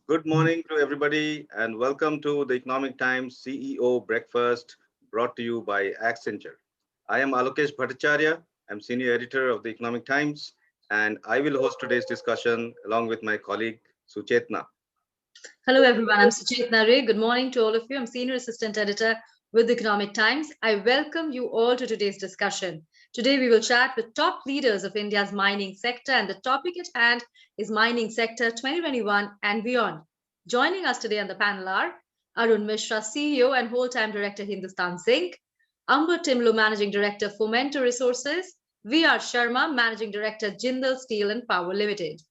Good morning to everybody and welcome to the Economic Times CEO Breakfast brought to you by Accenture. I am Alokesh Bhattacharyya. I'm Senior Editor of the Economic Times and I will host today's discussion along with my colleague Suchetana. Hello everyone, I'm Suchetana. Good morning to all of you. I'm Senior Assistant Editor with the Economic Times. I welcome you all to today's discussion. Today we will chat with top leaders of India's mining sector, and the topic at hand is Mining Sector 2021 and beyond. Joining us today on the panel are Arun, Misra, CEO and whole-time director, Hindustan Zinc; Ambar, Timblo, Managing Director, Fomento Resources; Sharma, Managing Director, Jindal Steel and Power Limited.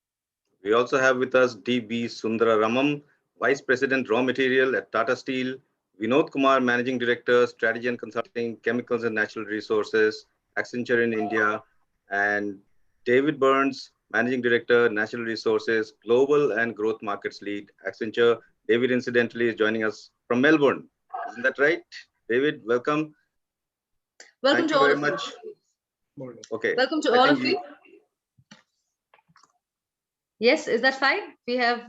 We also have with us DB Sundara Ramam, Vice President Raw Material at Tata Steel; Vinod Kumar, Managing Director, Strategy and Consulting, Chemicals and Natural Resources, Accenture in India; and David Burns, Managing Director, Natural Resources, Global and Growth Markets Lead, Accenture. David, incidentally, is joining us from Melbourne. Isn't that right? David, welcome. Welcome to all of you. Morning. Okay. Welcome to all of you. Yes, is that fine? We have...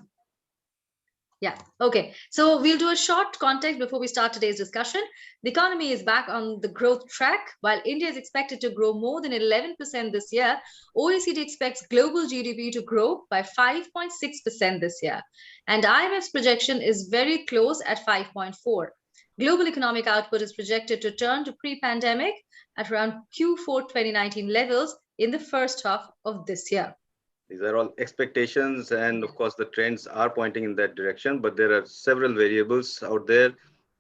Yeah, okay. So we'll do a short context before we start today's discussion. The economy is back on the growth track. While India is expected to grow more than 11% this year, OECD expects global GDP to grow by 5.6% this year. And IMF's projection is very close at 5.4%. Global economic output is projected to turn to pre-pandemic at around Q4 2019 levels in the first half of this year. These are all expectations, and of course the trends are pointing in that direction, but there are several variables out there.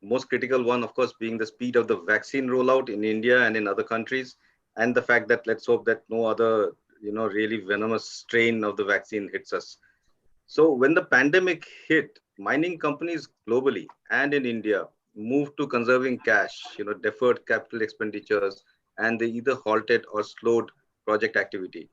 Most critical one, of course, being the speed of the vaccine rollout in India and in other countries, and the fact that let's hope that no other, really venomous strain of the vaccine hits us. So when the pandemic hit, mining companies globally and in India moved to conserving cash, deferred capital expenditures, and they either halted or slowed project activity.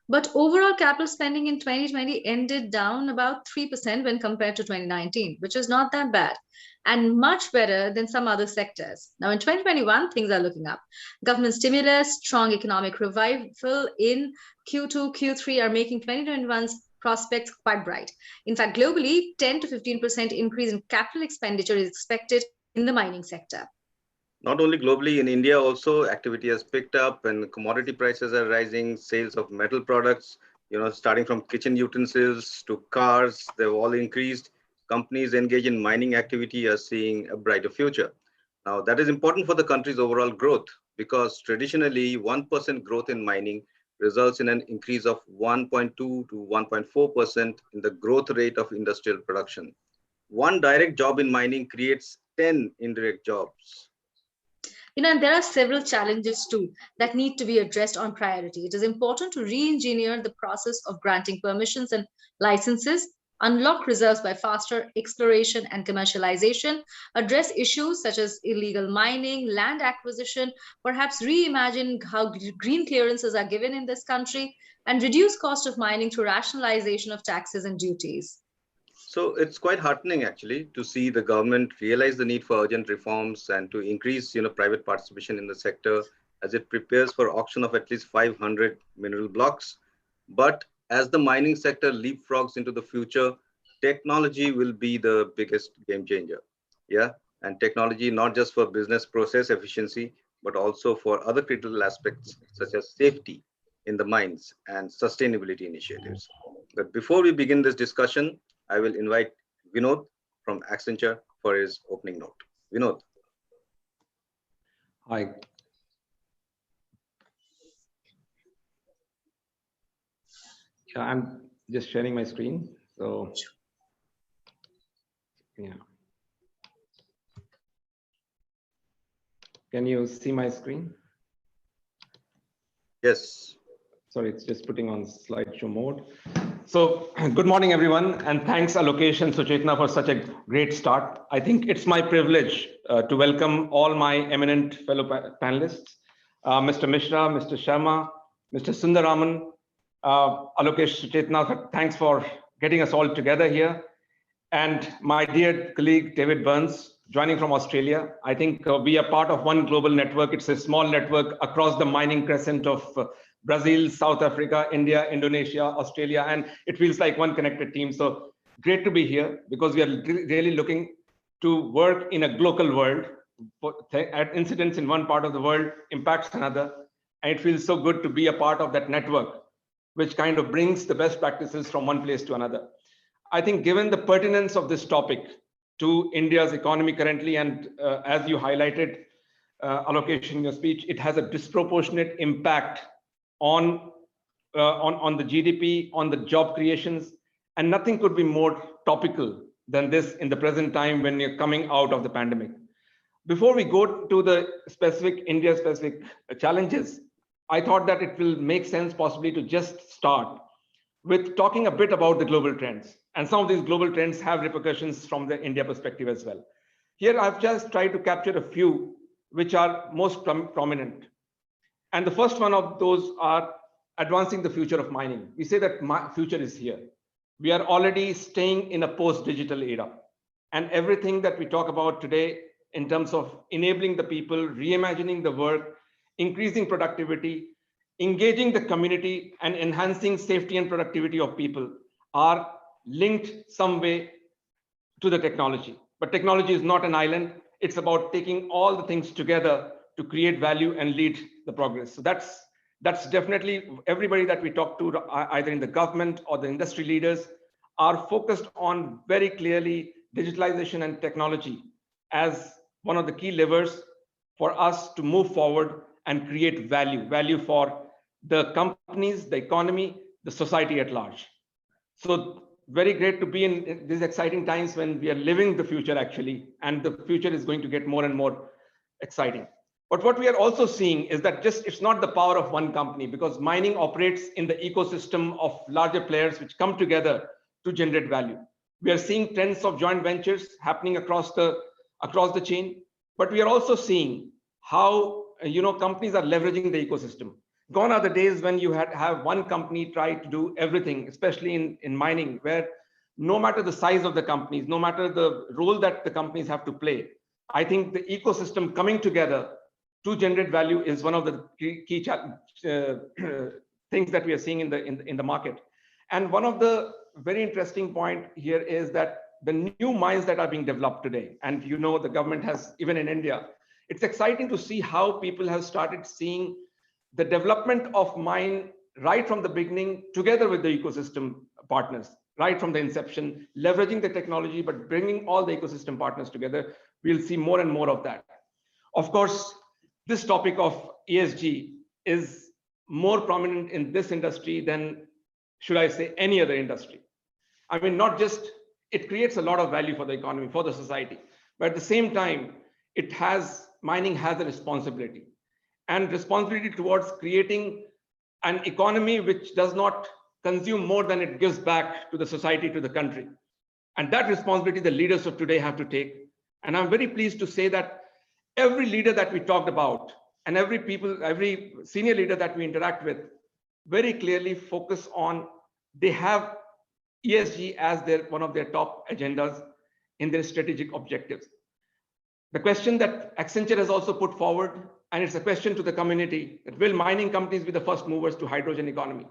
But overall capital spending in 2020 ended down about 3% when compared to 2019, which is not that bad and much better than some other sectors. Now in 2021, things are looking up. Government stimulus, strong economic revival in Q2, Q3 are making 2021's prospects quite bright. In fact, globally, 10 to 15% increase in capital expenditure is expected in the mining sector. Not only globally, in India also, activity has picked up and commodity prices are rising. Sales of metal products, starting from kitchen utensils to cars, they've all increased. Companies engaged in mining activity are seeing a brighter future. Now, that is important for the country's overall growth because traditionally 1% growth in mining results in an increase of 1.2 to 1.4% in the growth rate of industrial production. One direct job in mining creates 10 indirect jobs. And there are several challenges too that need to be addressed on priority. It is important to re-engineer the process of granting permissions and licenses, unlock reserves by faster exploration and commercialization, address issues such as illegal mining, land acquisition, perhaps reimagine how green clearances are given in this country, and reduce cost of mining through rationalization of taxes and duties. So it's quite heartening actually to see the government realize the need for urgent reforms and to increase private participation in the sector as it prepares for auction of at least 500 mineral blocks. But as the mining sector leapfrogs into the future, technology will be the biggest game changer. Yeah, and technology not just for business process efficiency, but also for other critical aspects such as safety in the mines and sustainability initiatives. But before we begin this discussion, I will invite Vinod from Accenture for his opening note. Vinod. Hi. Yeah, I'm just sharing my screen. So, yeah. Can you see my screen? Yes. Sorry, it's just putting on slideshow mode. So good morning, everyone, and thanks Alokesh and Suchetana for such a great start. I think it's my privilege to welcome all my eminent fellow panelists, Mr. Misra, Mr. Sharma, Mr. Sundaraman, Alokesh, Suchetana, thanks for getting us all together here. And my dear colleague, David Burns, joining from Australia. I think we are part of one global network. It's a small network across the mining crescent of Brazil, South Africa, India, Indonesia, Australia, and it feels like one connected team. So great to be here because we are really looking to work in a global world. Incidents in one part of the world impacts another, and it feels so good to be a part of that network, which kind of brings the best practices from one place to another. I think given the pertinence of this topic to India's economy currently, and as you highlighted, Alokesh, in your speech, it has a disproportionate impact on the GDP, on the job creations, and nothing could be more topical than this in the present time when you're coming out of the pandemic. Before we go to the specific India-specific challenges, I thought that it will make sense possibly to just start with talking a bit about the global trends. And some of these global trends have repercussions from the India perspective as well. Here, I've just tried to capture a few which are most prominent. And the first one of those are advancing the future of mining. We say that future is here. We are already staying in a post-digital era. And everything that we talk about today in terms of enabling the people, reimagining the work, increasing productivity, engaging the community, and enhancing safety and productivity of people are linked some way to the technology. But technology is not an island. It's about taking all the things together to create value and lead the progress. So that's definitely everybody that we talk to, either in the government or the industry leaders, are focused on very clearly digitalization and technology as one of the key levers for us to move forward and create value for the companies, the economy, the society at large. So very great to be in these exciting times when we are living the future actually, and the future is going to get more and more exciting. But what we are also seeing is that it's not the power of one company, because mining operates in the ecosystem of larger players which come together to generate value. We are seeing trends of joint ventures happening across the chain, but we are also seeing how companies are leveraging the ecosystem. Gone are the days when you have one company try to do everything, especially in mining, where no matter the size of the companies, no matter the role that the companies have to play, I think the ecosystem coming together to generate value is one of the key things that we are seeing in the market. And one of the very interesting point here is that the new mines that are being developed today, and the government has, even in India, it's exciting to see how people have started seeing the development of mine right from the beginning, together with the ecosystem partners, right from the inception, leveraging the technology, but bringing all the ecosystem partners together. We'll see more and more of that. Of course, this topic of ESG is more prominent in this industry than, should I say, any other industry. I mean, not just, it creates a lot of value for the economy, for the society, but at the same time, mining has a responsibility, and responsibility towards creating an economy which does not consume more than it gives back to the society, to the country. And that responsibility the leaders of today have to take. And I'm very pleased to say that every leader that we talked about, and every senior leader that we interact with, very clearly focus on, they have ESG as one of their top agendas in their strategic objectives. The question that Accenture has also put forward, and it's a question to the community, that will mining companies be the first movers to hydrogen economy?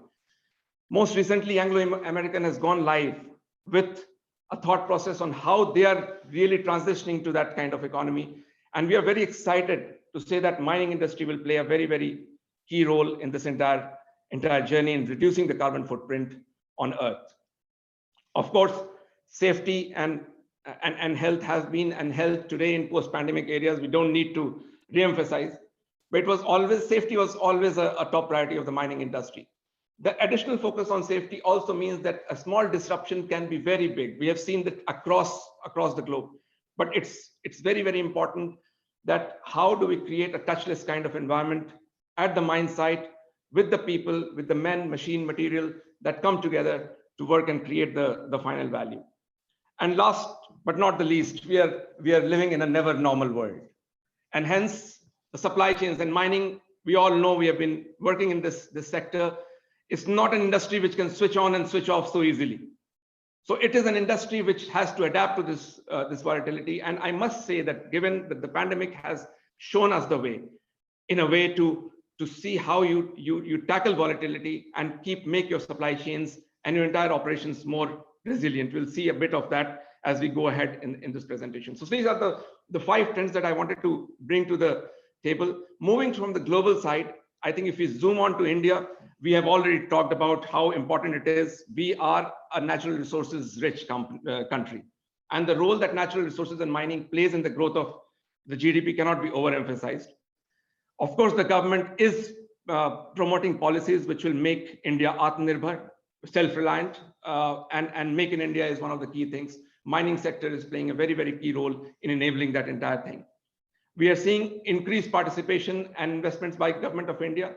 Most recently, Anglo American has gone live with a thought process on how they are really transitioning to that kind of economy. And we are very excited to say that mining industry will play a very, very key role in this entire journey in reducing the carbon footprint on Earth. Of course, safety and health has been, and health today in post-pandemic areas, we don't need to re-emphasize, but safety was always a top priority of the mining industry. The additional focus on safety also means that a small disruption can be very big. We have seen that across the globe, but it's very, very important that how do we create a touchless kind of environment at the mine site with the people, with the men, machine, material that come together to work and create the final value. And last but not the least, we are living in a never normal world. And hence the supply chains and mining, we all know, we have been working in this sector. It's not an industry which can switch on and switch off so easily. So it is an industry which has to adapt to this volatility. And I must say that given that the pandemic has shown us the way, in a way to see how you tackle volatility and make your supply chains and your entire operations more resilient. We'll see a bit of that as we go ahead in this presentation. So these are the 5 trends that I wanted to bring to the table. Moving from the global side, I think if we zoom on to India, we have already talked about how important it is. We are a natural resources rich country. And the role that natural resources and mining plays in the growth of the GDP cannot be overemphasized. Of course, the government is promoting policies which will make India Atmanirbhar, self-reliant, and Make in India is one of the key things. Mining sector is playing a very, very key role in enabling that entire thing. We are seeing increased participation and investments by government of India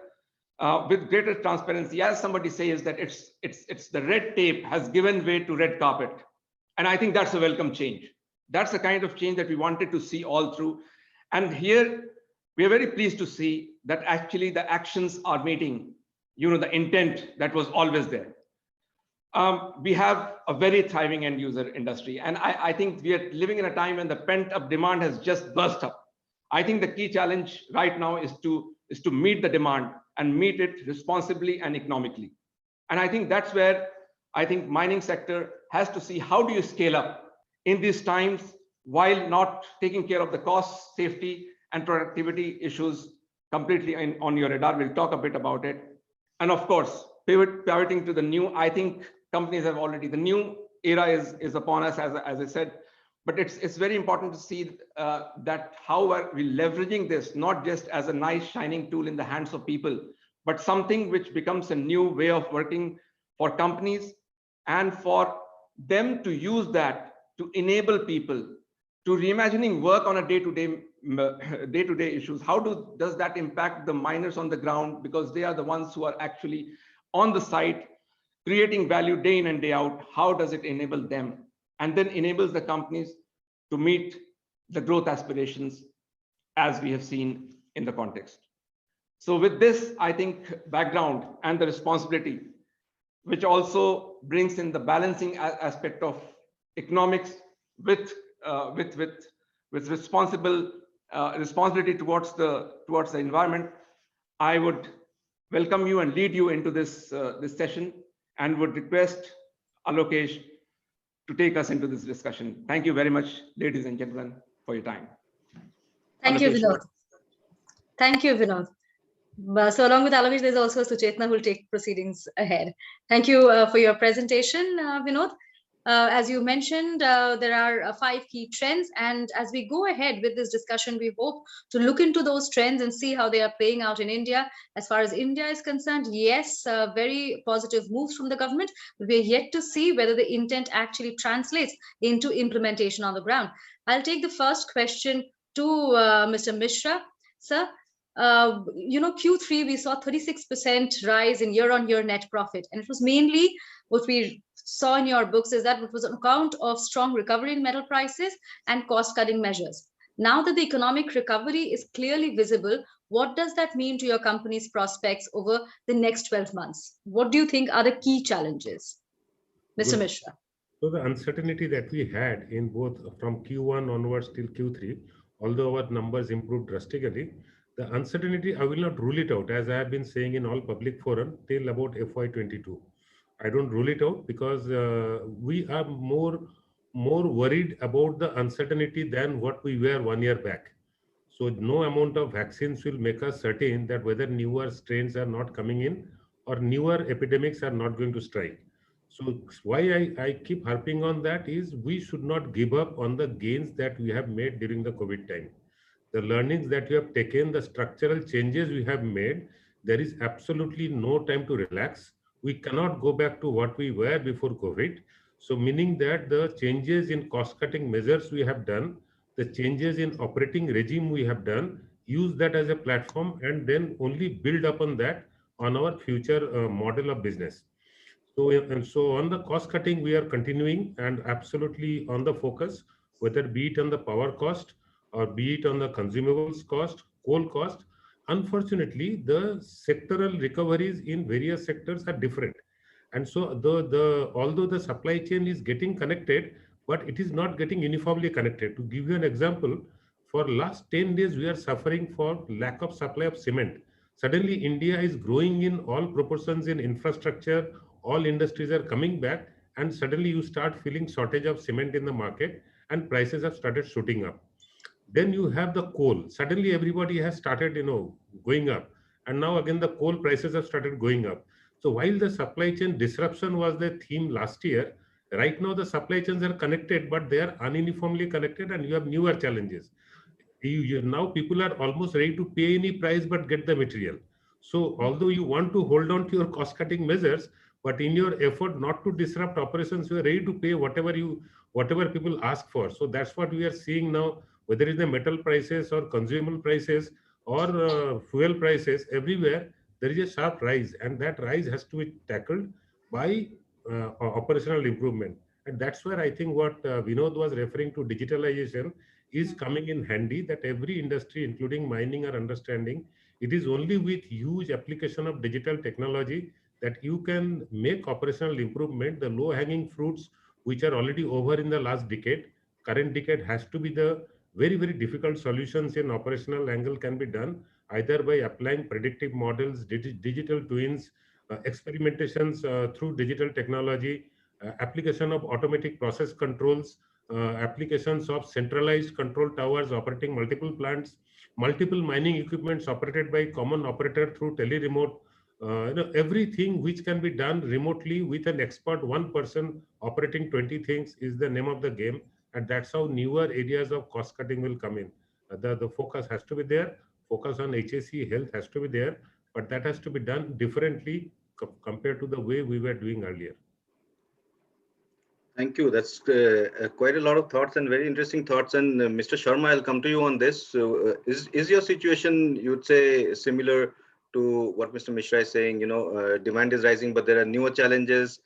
with greater transparency. As somebody says that it's the red tape has given way to red carpet. And I think that's a welcome change. That's the kind of change that we wanted to see all through. And here we are very pleased to see that actually the actions are meeting, the intent that was always there. We have a very thriving end user industry. And I think we are living in a time when the pent up demand has just burst up. I think the key challenge right now is to meet the demand and meet it responsibly and economically. And I think that's where I think mining sector has to see how do you scale up in these times while not taking care of the cost, safety, and productivity issues completely on your radar. We'll talk a bit about it. And of course, pivoting to the new, I think companies have already, the new era is upon us, as I said, but it's very important to see that how are we leveraging this, not just as a nice shining tool in the hands of people, but something which becomes a new way of working for companies and for them to use that to enable people to reimagining work on a day-to-day issues. How does that impact the miners on the ground? Because they are the ones who are actually on the site, creating value day in and day out. How does it enable them? And then enables the companies to meet the growth aspirations as we have seen in the context. So with this, I think background and the responsibility, which also brings in the balancing aspect of economics with responsibility towards the environment, I would welcome you and lead you into this session, and would request Alokesh to take us into this discussion. Thank you very much, ladies and gentlemen, for your time. Thank you, Vinod. Thank you, Vinod. So along with Alokesh, there's also Suchetana who will take proceedings ahead. Thank you for your presentation, Vinod. As you mentioned, there are 5 key trends, and as we go ahead with this discussion, we hope to look into those trends and see how they are playing out in India. As far as India is concerned, yes, very positive moves from the government, but we're yet to see whether the intent actually translates into implementation on the ground. I'll take the first question to Mr. Misra. Sir, Q3, we saw 36% rise in year-on-year net profit, and it was mainly what we saw in your books is that it was on account of strong recovery in metal prices and cost-cutting measures. Now that the economic recovery is clearly visible, what does that mean to your company's prospects over the next 12 months? What do you think are the key challenges? Mr. Misra. So the uncertainty that we had in both from Q1 onwards till Q3, although our numbers improved drastically, the uncertainty, I will not rule it out, as I have been saying in all public forum, till about FY22. I don't rule it out because we are more worried about the uncertainty than what we were 1 year back. So no amount of vaccines will make us certain that whether newer strains are not coming in or newer epidemics are not going to strike. So why I keep harping on that is we should not give up on the gains that we have made during the COVID time. The learnings that we have taken, the structural changes we have made, there is absolutely no time to relax. We cannot go back to what we were before COVID. So meaning that the changes in cost-cutting measures we have done, the changes in operating regime we have done, use that as a platform and then only build upon that on our future model of business. So on the cost cutting, we are continuing and absolutely on the focus, whether be it on the power cost or be it on the consumables cost, coal cost. Unfortunately, the sectoral recoveries in various sectors are different. And so although the supply chain is getting connected, but it is not getting uniformly connected. To give you an example, for last 10 days, we are suffering for lack of supply of cement. Suddenly, India is growing in all proportions in infrastructure, all industries are coming back, and suddenly you start feeling shortage of cement in the market and prices have started shooting up. Then you have the coal. Suddenly everybody has started, going up. And now again, the coal prices have started going up. So while the supply chain disruption was the theme last year, right now the supply chains are connected, but they are ununiformly connected and you have newer challenges. Now people are almost ready to pay any price but get the material. So although you want to hold on to your cost cutting measures, but in your effort not to disrupt operations, you are ready to pay whatever people ask for. So that's what we are seeing now, whether it's the metal prices or consumable prices or fuel prices, everywhere there is a sharp rise, and that rise has to be tackled by operational improvement. And that's where I think what Vinod was referring to, digitalization, is coming in handy, that every industry, including mining, are understanding it is only with huge application of digital technology that you can make operational improvement. The low hanging fruits, which are already over in the last decade, current decade has to be the very, very difficult solutions in operational angle can be done either by applying predictive models, digital twins, experimentations through digital technology, application of automatic process controls, applications of centralized control towers operating multiple plants, multiple mining equipments operated by common operator through tele-remote. Everything which can be done remotely with an expert, one person operating 20 things is the name of the game. And that's how newer areas of cost cutting will come in. The focus has to be there. Focus on HSE health has to be there, but that has to be done differently compared to the way we were doing earlier. Thank you. That's quite a lot of thoughts and very interesting thoughts. And Mr. Sharma, I'll come to you on this. So, is your situation, you'd say, similar to what Mr. Misra is saying? Demand is rising, but there are newer challenges.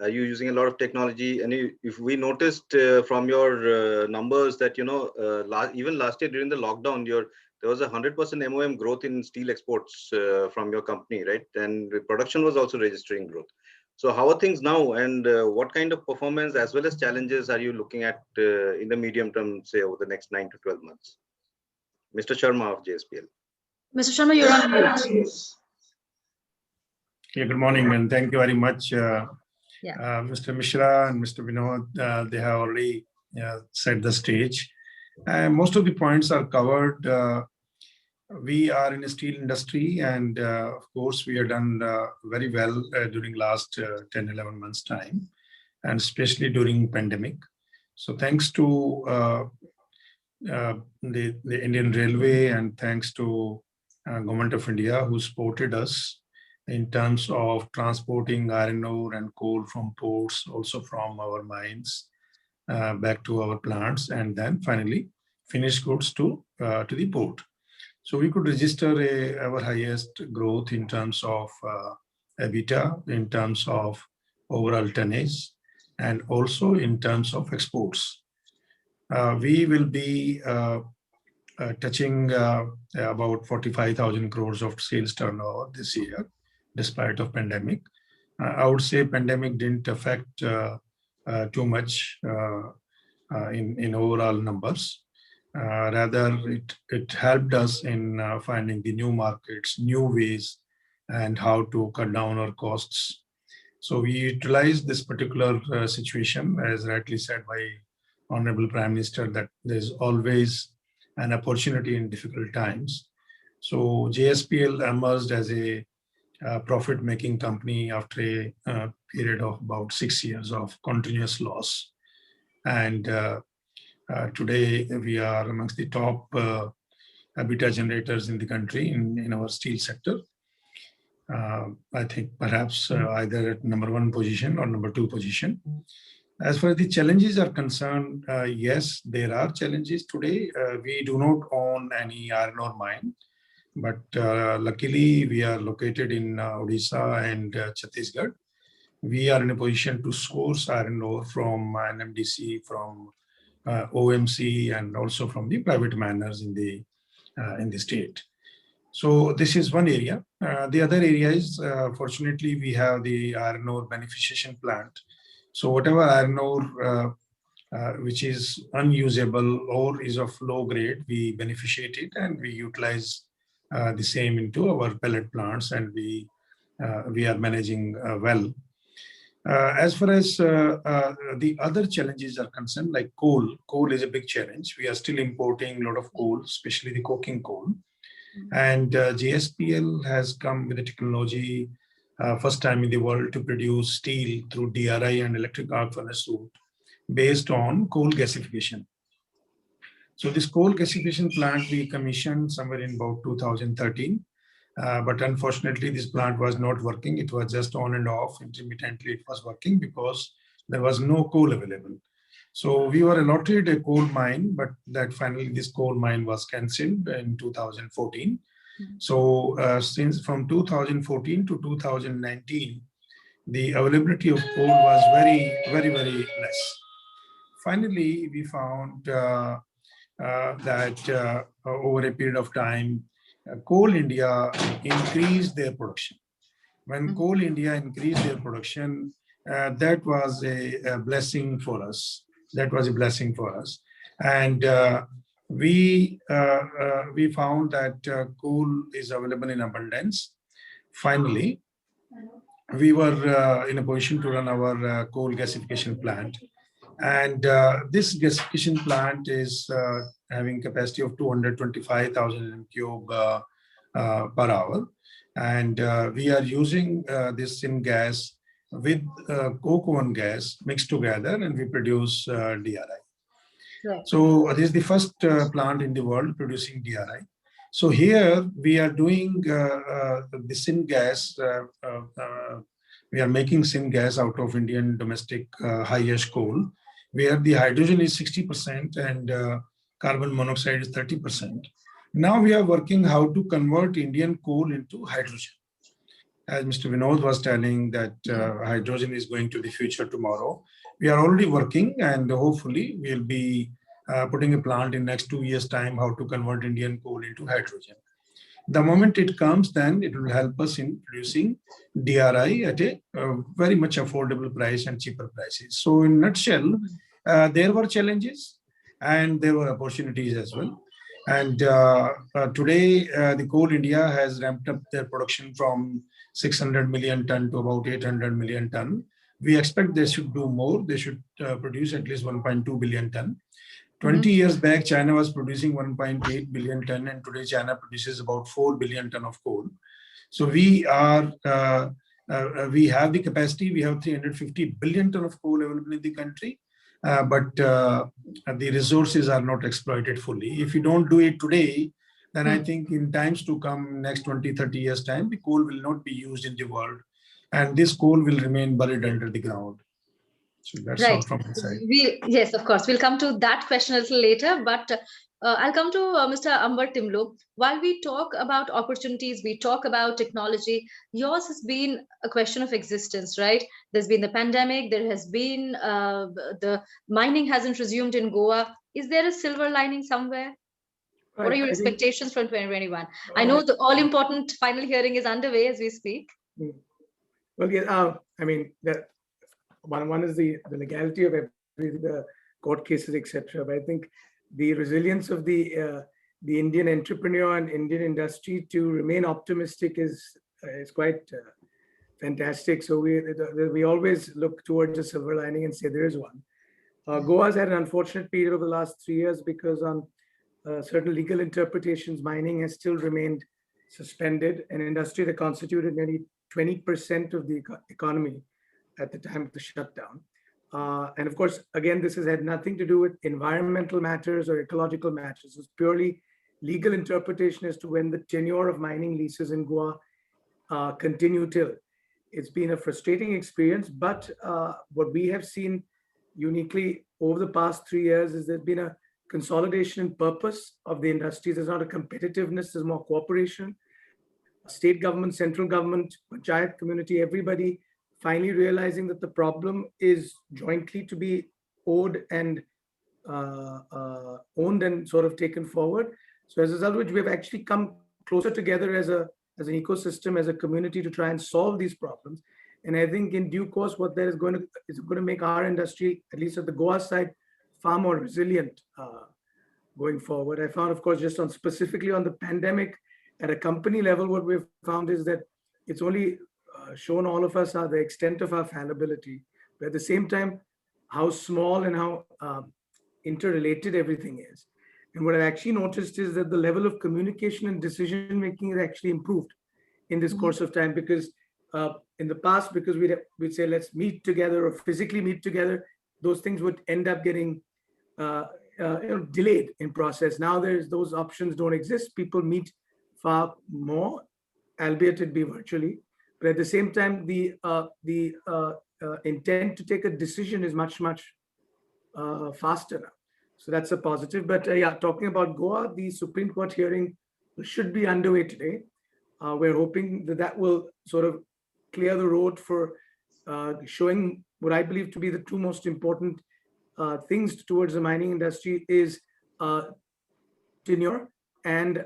You're using a lot of technology, and if we noticed from your numbers that even last year during the lockdown, there was 100% MOM growth in steel exports from your company, right? And the production was also registering growth. So how are things now, and what kind of performance as well as challenges are you looking at in the medium term, say over the next 9 to 12 months? Mr. Sharma of JSPL. Mr. Sharma, you're on mute. Yeah, good morning, and thank you very much, Mr. Misra and Mr. Vinod. They have already set the stage. Most of the points are covered. We are in a steel industry, and of course, we have done very well during last 10, 11 months time, and especially during pandemic. So thanks to the Indian Railway, and thanks to Government of India, who supported us in terms of transporting iron ore and coal from ports, also from our mines, back to our plants, and then finally finished goods to the port. So we could register our highest growth in terms of EBITDA, in terms of overall tonnage, and also in terms of exports. We will be touching about 45,000 crores of sales turnover this year, despite of pandemic. I would say pandemic didn't affect too much in overall numbers. Rather, it helped us in finding the new markets, new ways, and how to cut down our costs. So we utilized this particular situation, as rightly said by Honorable Prime Minister, that there's always an opportunity in difficult times. So JSPL emerged as a profit-making company after a period of about 6 years of continuous loss. And today, we are amongst the top EBITDA generators in the country in our steel sector. I think perhaps either at number 1 position or number 2 position. As far as the challenges are concerned, yes, there are challenges today. We do not own any iron ore mine, but luckily we are located in Odisha and Chhattisgarh. We are in a position to source iron ore from NMDC, from OMC, and also from the private miners in the state. So this is one area. The other area is, fortunately, we have the iron ore beneficiation plant. So whatever iron ore which is unusable or is of low grade, we beneficiate it and we utilize the same into our pellet plants, and we are managing well. As far as the other challenges are concerned, like coal is a big challenge. We are still importing a lot of coal, especially the coking coal. And JSPL has come with a technology, first time in the world, to produce steel through DRI and electric arc furnace route based on coal gasification. So this coal gasification plant we commissioned somewhere in about 2013. But unfortunately, this plant was not working. It was just on and off. Intermittently, it was working because there was no coal available. So we were allotted a coal mine, but that finally this coal mine was cancelled in 2014. So since from 2014 to 2019, the availability of coal was very, very, very less. Finally, we found that over a period of time, Coal India increased their production. When Coal India increased their production, that was a blessing for us. That was a blessing for us. And we found that coal is available in abundance. Finally, we were in a position to run our coal gasification plant. And this gasification plant is having capacity of 225,000 cube per hour. And we are using this syngas with coke oven gas mixed together, and we produce DRI. Right. So this is the first plant in the world producing DRI. So here we are doing the syngas. We are making syngas out of Indian domestic high ash coal, where the hydrogen is 60% and carbon monoxide is 30%. Now we are working how to convert Indian coal into hydrogen. As Mr. Vinod was telling that hydrogen is going to the future tomorrow. We are already working, and hopefully we'll be putting a plant in next 2 years' time how to convert Indian coal into hydrogen. The moment it comes, then it will help us in producing DRI at a very much affordable price and cheaper prices. So in a nutshell, there were challenges and there were opportunities as well. And today, the Coal India has ramped up their production from 600 million ton to about 800 million ton. We expect they should do more. They should produce at least 1.2 billion ton. 20 years back, China was producing 1.8 billion ton, and today China produces about 4 billion ton of coal. So we are, we have the capacity. We have 350 billion ton of coal available in the country, but the resources are not exploited fully. If you don't do it today, then I think in times to come, next 20, 30 years time, the coal will not be used in the world, and this coal will remain buried under the ground. So that's all from my side. Yes, of course. We'll come to that question a little later, but I'll come to Mr. Ambar Timblo. While we talk about opportunities, we talk about technology, yours has been a question of existence, right? There's been the pandemic, there has been the mining hasn't resumed in Goa. Is there a silver lining somewhere? What are your expectations from 2021? I know the all-important final hearing is underway as we speak. Well, yeah, I mean, one is the legality of everything, the court cases, etc. But I think the resilience of the Indian entrepreneur and Indian industry to remain optimistic is quite fantastic. So we always look towards a silver lining and say there is one. Goa's had an unfortunate period over the last 3 years because on certain legal interpretations, mining has still remained suspended, an industry that constituted nearly 20% of the economy at the time of the shutdown. And of course, again, this has had nothing to do with environmental matters or ecological matters. It's purely legal interpretation as to when the tenure of mining leases in Goa continue till. It's been a frustrating experience, but what we have seen uniquely over the past 3 years is there's been a consolidation in purpose of the industries. There's not a competitiveness, there's more cooperation. State government, central government, panchayat community, everybody finally realizing that the problem is jointly to be owed and owned and sort of taken forward. So as a result of which, we've actually come closer together as an ecosystem, as a community to try and solve these problems. And I think in due course, what that is going to make our industry, at least at the Goa side, far more resilient going forward. I found, of course, just on specifically on the pandemic, at a company level, what we've found is that it's only shown all of us are the extent of our fallibility, but at the same time, how small and how interrelated everything is. And what I've actually noticed is that the level of communication and decision making is actually improved in this course of time, because in the past, because we'd say let's meet together or physically meet together, those things would end up getting delayed in process. Now those options don't exist. People meet far more, albeit it be virtually, but at the same time, the intent to take a decision is much faster now. So that's a positive. But yeah, talking about Goa, the Supreme Court hearing should be underway today. We're hoping that will sort of clear the road for showing what I believe to be the two most important things towards the mining industry is tenure and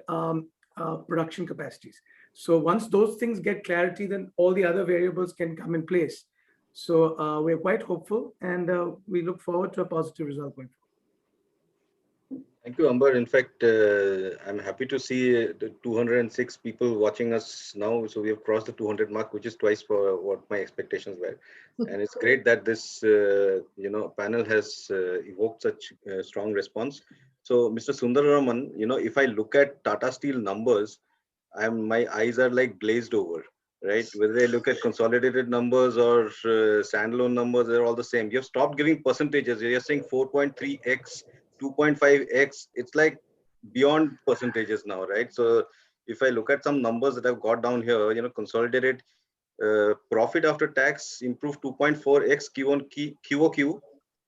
production capacities. So once those things get clarity, then all the other variables can come in place. So we're quite hopeful, and we look forward to a positive result going forward. Thank you, Ambar. In fact, I'm happy to see the 206 people watching us now. So we have crossed the 200 mark, which is twice for what my expectations were. And it's great that this, panel has evoked such strong response. So, Mr. Sundara, if I look at Tata Steel numbers, my eyes are like glazed over, right? Whether I look at consolidated numbers or standalone numbers, they're all the same. You have stopped giving percentages. You're saying 4.3x. 2.5x, it's like beyond percentages now, right? So if I look at some numbers that I've got down here, consolidated profit after tax improved 2.4x QOQ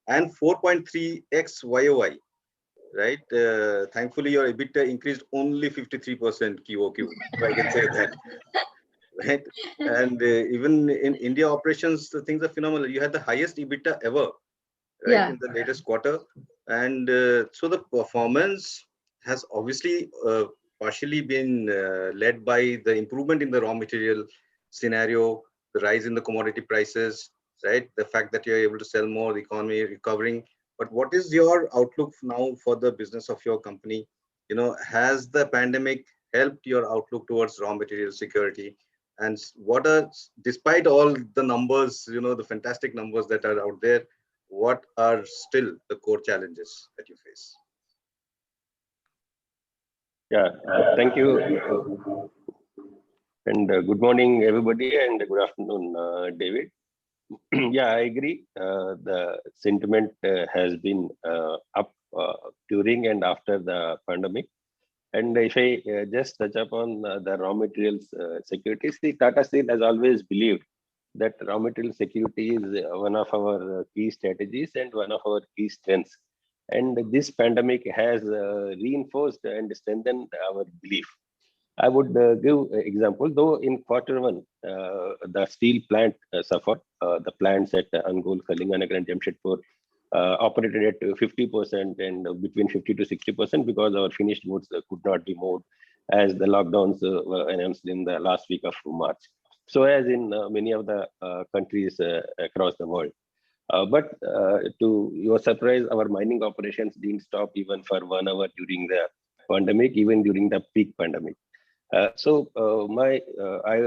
and 4.3x YOY, right? Thankfully, your EBITDA increased only 53% QOQ, if I can say that. Right? And even in India operations, the things are phenomenal. You had the highest EBITDA ever, right, in the latest quarter. And so the performance has obviously partially been led by the improvement in the raw material scenario, the rise in the commodity prices, right? The fact that you're able to sell more, the economy recovering. But what is your outlook now for the business of your company? Has the pandemic helped your outlook towards raw material security? And what are, despite all the numbers, the fantastic numbers that are out there, what are still the core challenges that you face? Yeah, thank you. And good morning, everybody, and good afternoon, David. Yeah, I agree. The sentiment has been up during and after the pandemic. And if I just touch upon the raw materials security, see, Tata Steel has always believed that raw material security is one of our key strategies and one of our key strengths. And this pandemic has reinforced and strengthened our belief. I would give an example, though in Q1, the steel plant suffered. The plants at Angul, Kalinganagar and Jamshedpur operated at 50% and between 50 to 60% because our finished goods could not be moved as the lockdowns were announced in the last week of March. So as in many of the countries across the world. But to your surprise, our mining operations didn't stop even for 1 hour during the pandemic, even during the peak pandemic. I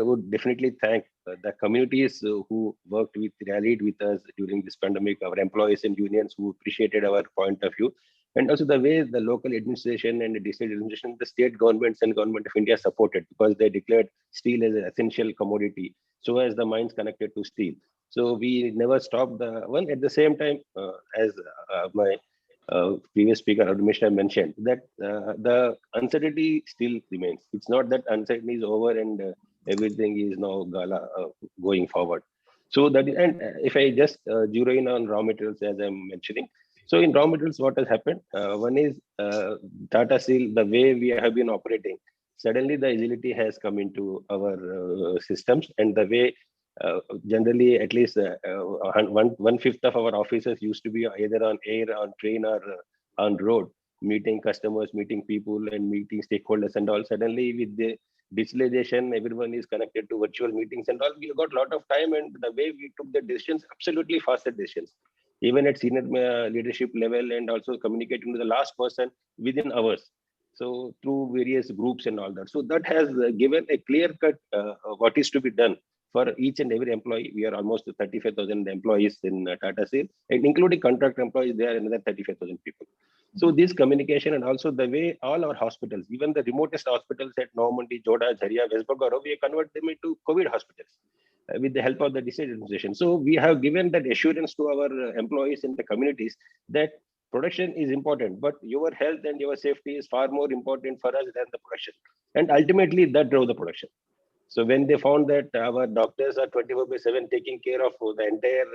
would definitely thank the communities who rallied with us during this pandemic, our employees and unions who appreciated our point of view, and also the way the local administration and the district administration, the state governments and government of India supported, because they declared steel as an essential commodity, so as the mines connected to steel. So we never stopped the one. At the same time, as my previous speaker, Misra, mentioned, that the uncertainty still remains. It's not that uncertainty is over and everything is now going forward. So that, and if I just zero in on raw materials, as I'm mentioning, so in raw materials, what has happened? One is Tata Steel, the way we have been operating, suddenly the agility has come into our systems, and the way generally at least 1/5 of our officers used to be either on air, on train, or on road, meeting customers, meeting people, and meeting stakeholders and all. Suddenly with the digitalization, everyone is connected to virtual meetings and all. We got a lot of time, and the way we took the decisions, absolutely faster decisions, even at senior leadership level, and also communicating to the last person within hours. So through various groups and all that. So that has given a clear cut what is to be done for each and every employee. We are almost 35,000 employees in Tata Steel, and including contract employees, there are another 35,000 people. So this communication, and also the way all our hospitals, even the remotest hospitals at Normandy, Joda, Jharia, West Bengal, we convert them into COVID hospitals with the help of the decentralization. So we have given that assurance to our employees in the communities that production is important, but your health and your safety is far more important for us than the production. And ultimately that drove the production. So when they found that our doctors are 24/7 taking care of the entire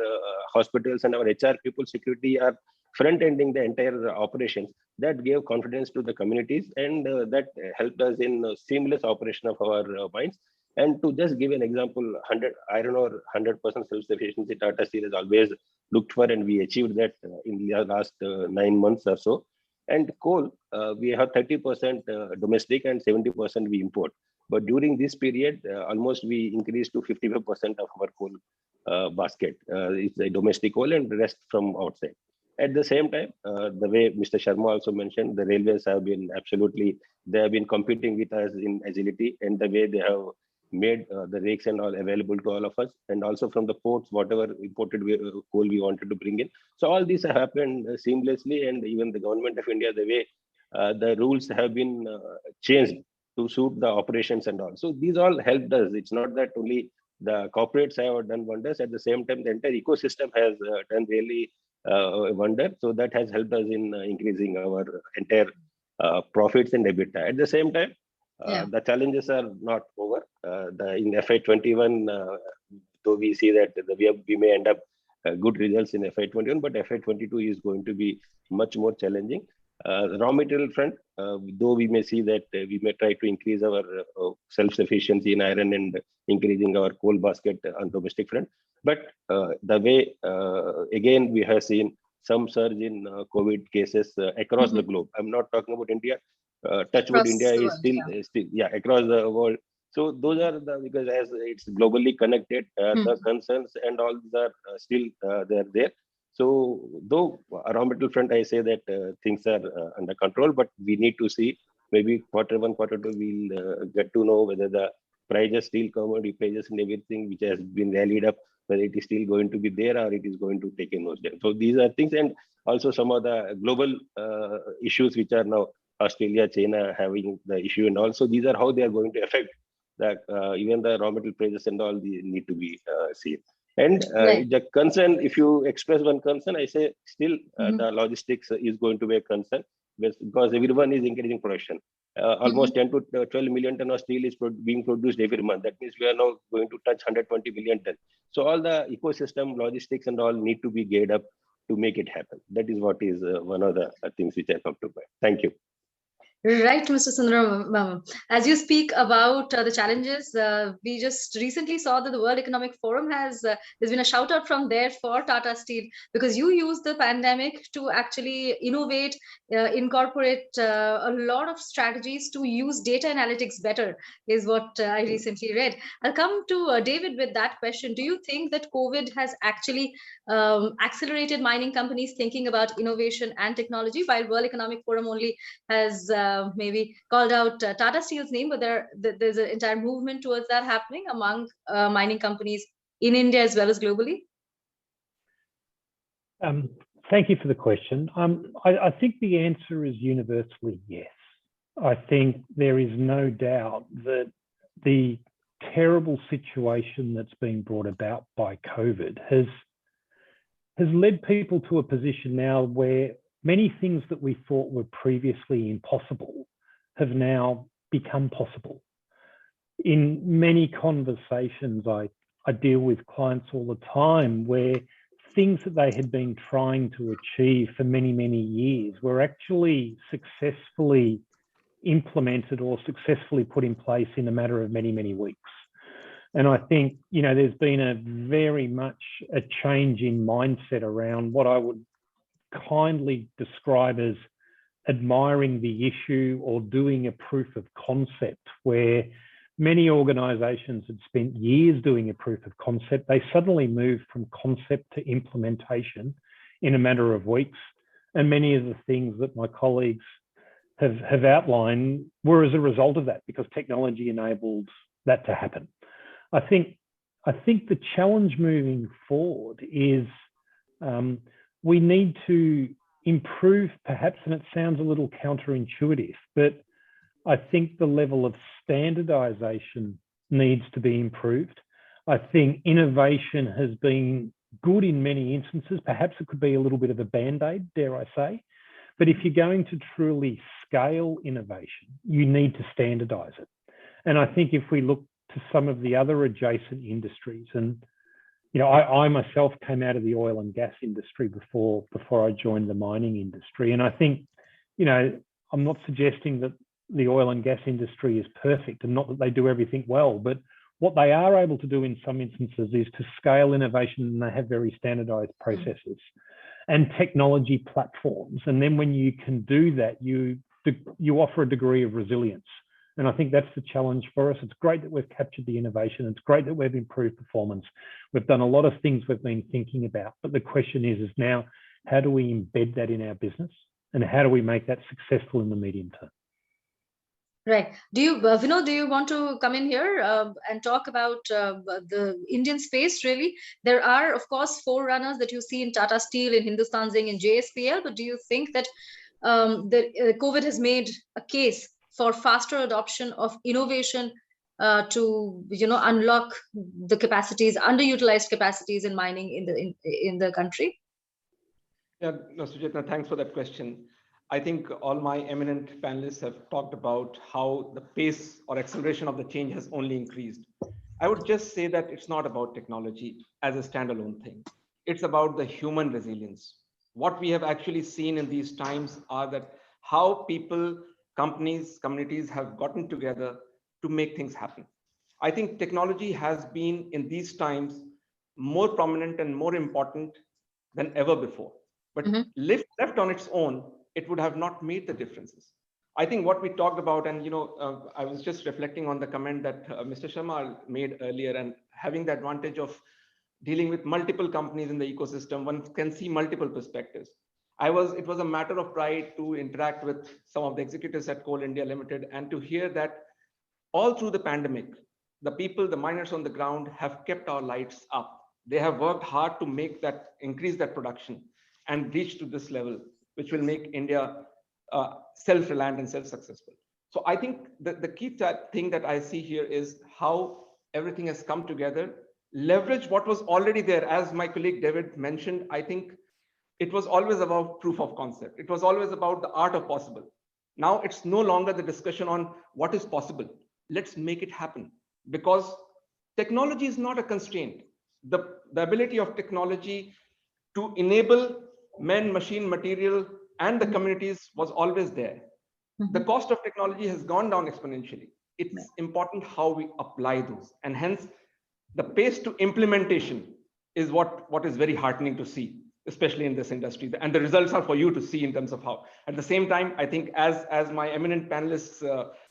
hospitals, and our HR people, security are front-ending the entire operations, that gave confidence to the communities, and that helped us in seamless operation of our mines. And to just give an example, 100% self-sufficiency Tata Steel has always looked for, and we achieved that in the last 9 months or so. And coal, we have 30% domestic and 70% we import. But during this period, almost we increased to 55% of our coal basket. It's a domestic coal and the rest from outside. At the same time, the way Mr. Sharma also mentioned, the railways have been they have been competing with us in agility, and the way they have made the rakes and all available to all of us, and also from the ports, whatever imported coal we wanted to bring in. So all this have happened seamlessly, and even the government of India, the way the rules have been changed to suit the operations and all. So these all helped us. It's not that only the corporates have done wonders. At the same time, the entire ecosystem has done really a wonder. So that has helped us in increasing our entire profits and EBITDA. At the same time, the challenges are not over. In FY21, though we see that we may end up good results in FY21, but FY22 is going to be much more challenging. The raw material front, though we may see that we may try to increase our self-sufficiency in iron and increasing our coal basket on domestic front. But the way, again, we have seen some surge in COVID cases across the globe. I'm not talking about India. Touchwood, India is still across the world. So those are because as it's globally connected, the concerns and all these are still they're there. So though raw material front, I say that things are under control, but we need to see maybe Q1, Q2, we'll get to know whether the prices, steel commodity prices and everything which has been rallied up, whether it is still going to be there or it is going to take a nosedive. So these are things, and also some of the global issues which are now Australia, China having the issue, and also these are how they are going to affect that even the raw material prices and all these need to be seen. And the concern, if you express one concern, I say still the logistics is going to be a concern because everyone is increasing production. Almost 10 to 12 million ton of steel is being produced every month. That means we are now going to touch 120 million ton. So all the ecosystem, logistics and all need to be geared up to make it happen. That is what is one of the things which I come to mind. Thank you. Right, Mr. Sundara. As you speak about the challenges, we just recently saw that the World Economic Forum there's been a shout out from there for Tata Steel, because you used the pandemic to actually innovate, incorporate a lot of strategies to use data analytics better, is what I recently read. I'll come to David with that question. Do you think that COVID has actually accelerated mining companies thinking about innovation and technology, while World Economic Forum only has maybe called out Tata Steel's name, but there's an entire movement towards that happening among mining companies in India as well as globally? Thank you for the question. I think the answer is universally yes. I think there is no doubt that the terrible situation that's been brought about by COVID has led people to a position now where many things that we thought were previously impossible have now become possible. In many conversations, I deal with clients all the time where things that they had been trying to achieve for many, many years were actually successfully implemented or successfully put in place in a matter of many, many weeks. And I think, there's been a very much a change in mindset around what I would kindly describe as admiring the issue or doing a proof of concept, where many organizations had spent years doing a proof of concept. They suddenly moved from concept to implementation in a matter of weeks. And many of the things that my colleagues have outlined were as a result of that, because technology enabled that to happen. I think I think the challenge moving forward is we need to improve, perhaps, and it sounds a little counterintuitive, but I think the level of standardization needs to be improved. I think innovation has been good in many instances. Perhaps it could be a little bit of a band-aid, dare I say. But if you're going to truly scale innovation, you need to standardize it. And I think if we look to some of the other adjacent industries, and I myself came out of the oil and gas industry before I joined the mining industry. And I think, I'm not suggesting that the oil and gas industry is perfect and not that they do everything well, but what they are able to do in some instances is to scale innovation, and they have very standardized processes and technology platforms. And then when you can do that, you offer a degree of resilience. And I think that's the challenge for us. It's great that we've captured the innovation. It's great that we've improved performance. We've done a lot of things we've been thinking about. But the question is now, how do we embed that in our business? And how do we make that successful in the medium term? Right. Vinod, do you want to come in here and talk about the Indian space, really? There are, of course, forerunners that you see in Tata Steel, in Hindustan Zinc, in JSPL, but do you think that COVID has made a case for faster adoption of innovation to unlock the capacities, underutilized capacities in mining in the country? Yeah, no, Suchetana, thanks for that question. I think all my eminent panelists have talked about how the pace or acceleration of the change has only increased. I would just say that it's not about technology as a standalone thing. It's about the human resilience. What we have actually seen in these times are that how people, companies, communities have gotten together to make things happen. I think technology has been in these times more prominent and more important than ever before. But left on its own, it would have not made the differences. I think what we talked about, and I was just reflecting on the comment that Mr. Sharma made earlier, and having the advantage of dealing with multiple companies in the ecosystem, one can see multiple perspectives. It was a matter of pride to interact with some of the executives at Coal India Limited and to hear that all through the pandemic, the people, the miners on the ground have kept our lights up. They have worked hard to increase that production and reach to this level, which will make India self-reliant and self-successful. So I think the key thing that I see here is how everything has come together, leverage what was already there. As my colleague David mentioned, I think it was always about proof of concept. It was always about the art of possible. Now it's no longer the discussion on what is possible. Let's make it happen, because technology is not a constraint. The ability of technology to enable men, machine, material, and the communities was always there. The cost of technology has gone down exponentially. It's important how we apply those. And hence, the pace to implementation is what is very heartening to see, especially in this industry. And the results are for you to see in terms of how. At the same time, I think as my eminent panelists,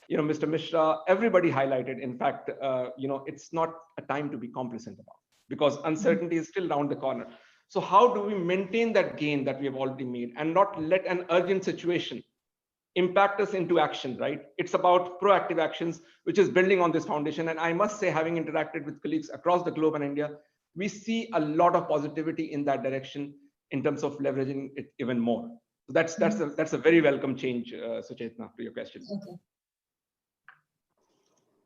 Mr. Misra, everybody highlighted, in fact, it's not a time to be complacent about, because uncertainty is still around the corner. So how do we maintain that gain that we have already made and not let an urgent situation impact us into action, right? It's about proactive actions, which is building on this foundation. And I must say, having interacted with colleagues across the globe and India, we see a lot of positivity in that direction in terms of leveraging it even more. So that's a very welcome change, Suchetana, to your question. Okay.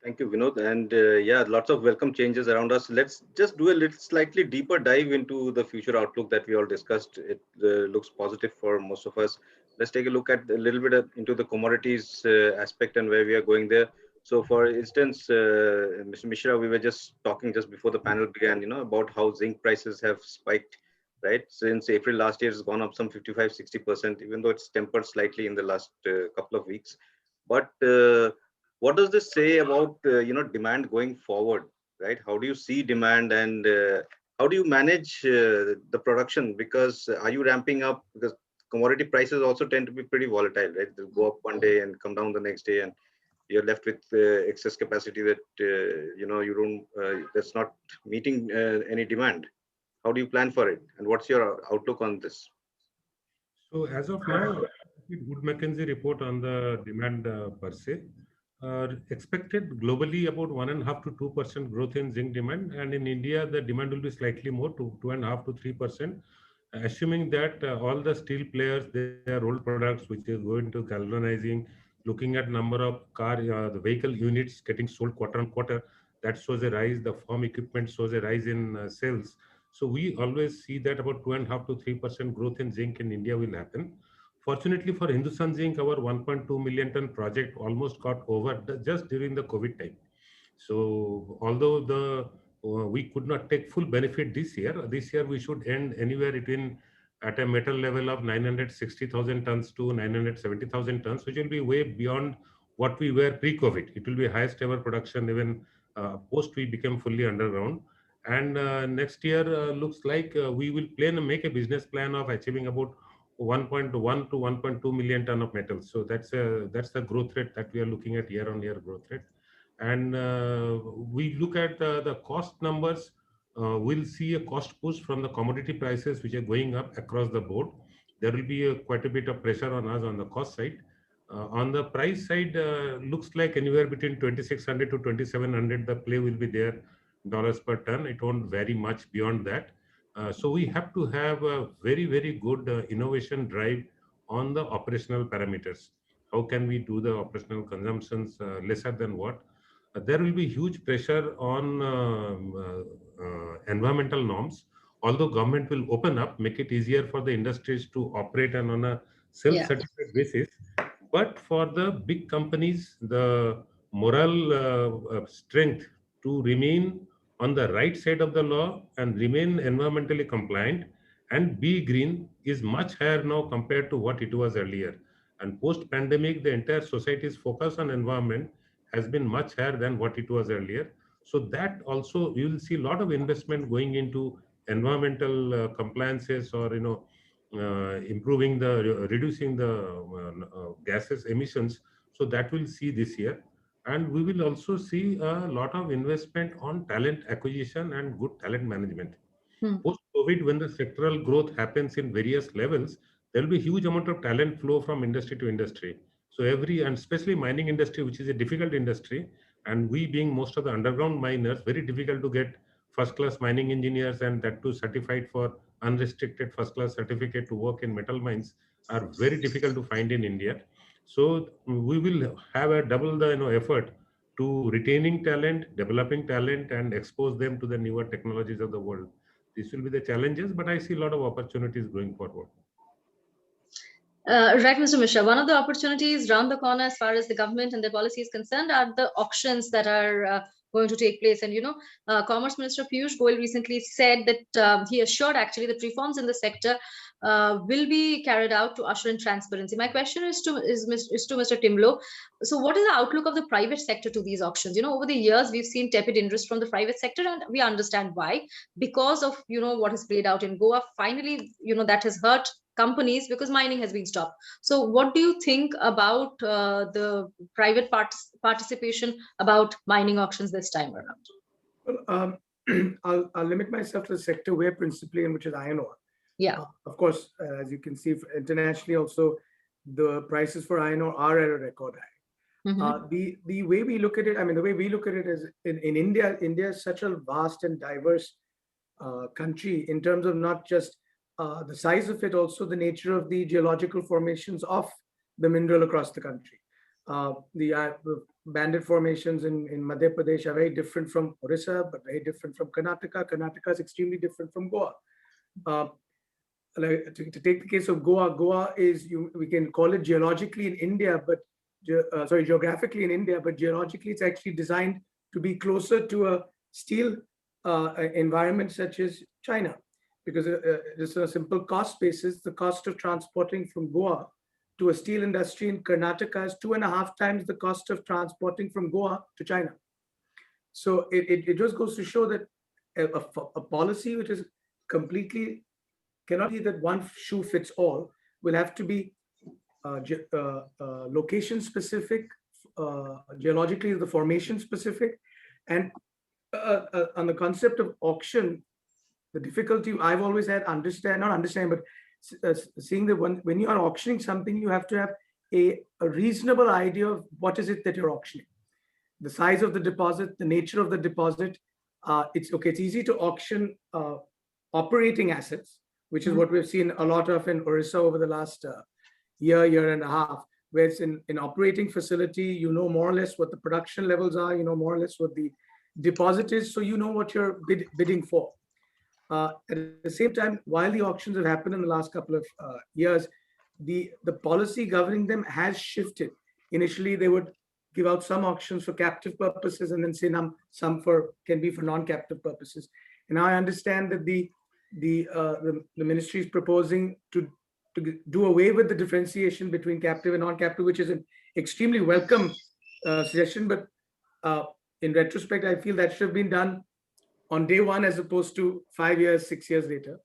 Thank you, Vinod. And yeah, lots of welcome changes around us. Let's just do a slightly deeper dive into the future outlook that we all discussed. It looks positive for most of us. Let's take a look at a little bit into the commodities aspect and where we are going there. So for instance, Mr. Misra, we were just talking just before the panel began, about how zinc prices have spiked, right? Since April last year, it's gone up some 55-60%, even though it's tempered slightly in the last couple of weeks. But what does this say about demand going forward, right? How do you see demand, and how do you manage the production? Because are you ramping up? Because commodity prices also tend to be pretty volatile, right? They'll go up one day and come down the next day, and you're left with excess capacity that that's not meeting any demand. How do you plan for it, and what's your outlook on this? So as of now, Wood Mackenzie report on the demand per se. expected globally about 1.5 to 2% growth in zinc demand, and in India the demand will be slightly more, to 2.5 to 3%, assuming that all the steel players, their old products which is going to galvanizing, looking at number of the vehicle units getting sold quarter on quarter, that shows a rise. The farm equipment shows a rise in sales. So we always see that about 2.5 to 3% growth in zinc in India will happen. Fortunately for Hindustan Zinc, our 1.2 million ton project almost got over just during the COVID time. So although we could not take full benefit this year we should end anywhere between at a metal level of 960,000 tons to 970,000 tons, which will be way beyond what we were pre-COVID. It will be highest ever production even post we became fully underground. And next year looks like we will make a business plan of achieving about 1.1 to 1.2 million ton of metal. So that's the growth rate that we are looking at, year-on-year growth rate. And we look at the cost numbers, we'll see a cost push from the commodity prices which are going up across the board. There will be quite a bit of pressure on us on the cost side. On the price side, looks like anywhere between 2,600 to 2,700 the play will be there, dollars per ton. It won't vary much beyond that. So we have to have a very, very good innovation drive on the operational parameters. How can we do the operational consumptions lesser than what? There will be huge pressure on environmental norms. Although government will open up, make it easier for the industries to operate and on a self-certified basis. But for the big companies, the moral strength to remain on the right side of the law and remain environmentally compliant and be green is much higher now compared to what it was earlier. And post-pandemic, the entire society's focus on environment has been much higher than what it was earlier. So that also, you will see a lot of investment going into environmental compliances, or improving reducing the gases emissions. So that we'll see this year. And we will also see a lot of investment on talent acquisition and good talent management. Post-COVID, when the sectoral growth happens in various levels, there will be huge amount of talent flow from industry to industry. So and especially mining industry, which is a difficult industry, and we being most of the underground miners, very difficult to get first-class mining engineers, and that too certified for unrestricted first-class certificate to work in metal mines, are very difficult to find in India. So we will have a double the effort to retaining talent, developing talent, and expose them to the newer technologies of the world. This will be the challenges, but I see a lot of opportunities going forward. Right, Mr. Misra. One of the opportunities round the corner as far as the government and their policy is concerned are the auctions that are going to take place. And, Commerce Minister Piyush Goyal recently said that he assured actually that reforms in the sector will be carried out to usher in transparency. My question is to Mr. Timblo. So what is the outlook of the private sector to these auctions? Over the years, we've seen tepid interest from the private sector, and we understand why. Because of, what has played out in Goa, finally, that has hurt companies because mining has been stopped. So what do you think about the private participation about mining auctions this time around? Well, I'll limit myself to the sector we're principally in, which is iron ore. Yeah. Of course, as you can see internationally also, the prices for iron ore are at a record high. The way we look at it, the way we look at it is in India is such a vast and diverse country in terms of not just the size of it, also the nature of the geological formations of the mineral across the country. The banded formations in Madhya Pradesh are very different from Orissa, but very different from Karnataka. Karnataka is extremely different from Goa. To take the case of Goa is, we can call it geologically in India, but geographically in India, but geologically it's actually designed to be closer to a steel environment such as China. Because just on a simple cost basis, the cost of transporting from Goa to a steel industry in Karnataka is 2.5 times the cost of transporting from Goa to China. So it just goes to show that a policy which is completely, cannot be that one shoe fits all, will have to be location specific, geologically the formation specific. And on the concept of auction, the difficulty I've always had seeing that when you are auctioning something, you have to have a reasonable idea of what is it that you're auctioning. The size of the deposit, the nature of the deposit. It's easy to auction operating assets, which is what we've seen a lot of in Orissa over the last year and a half, where it's in operating facility, you know more or less what the production levels are, you know more or less what the deposit is, so you know what you're bidding for. At the same time, while the auctions have happened in the last couple of years, the policy governing them has shifted. Initially, they would give out some auctions for captive purposes and then say some can be for non-captive purposes. And now I understand that the ministry is proposing to do away with the differentiation between captive and non-captive, which is an extremely welcome suggestion. But in retrospect, I feel that should have been done on day one as opposed to 5 years, 6 years later.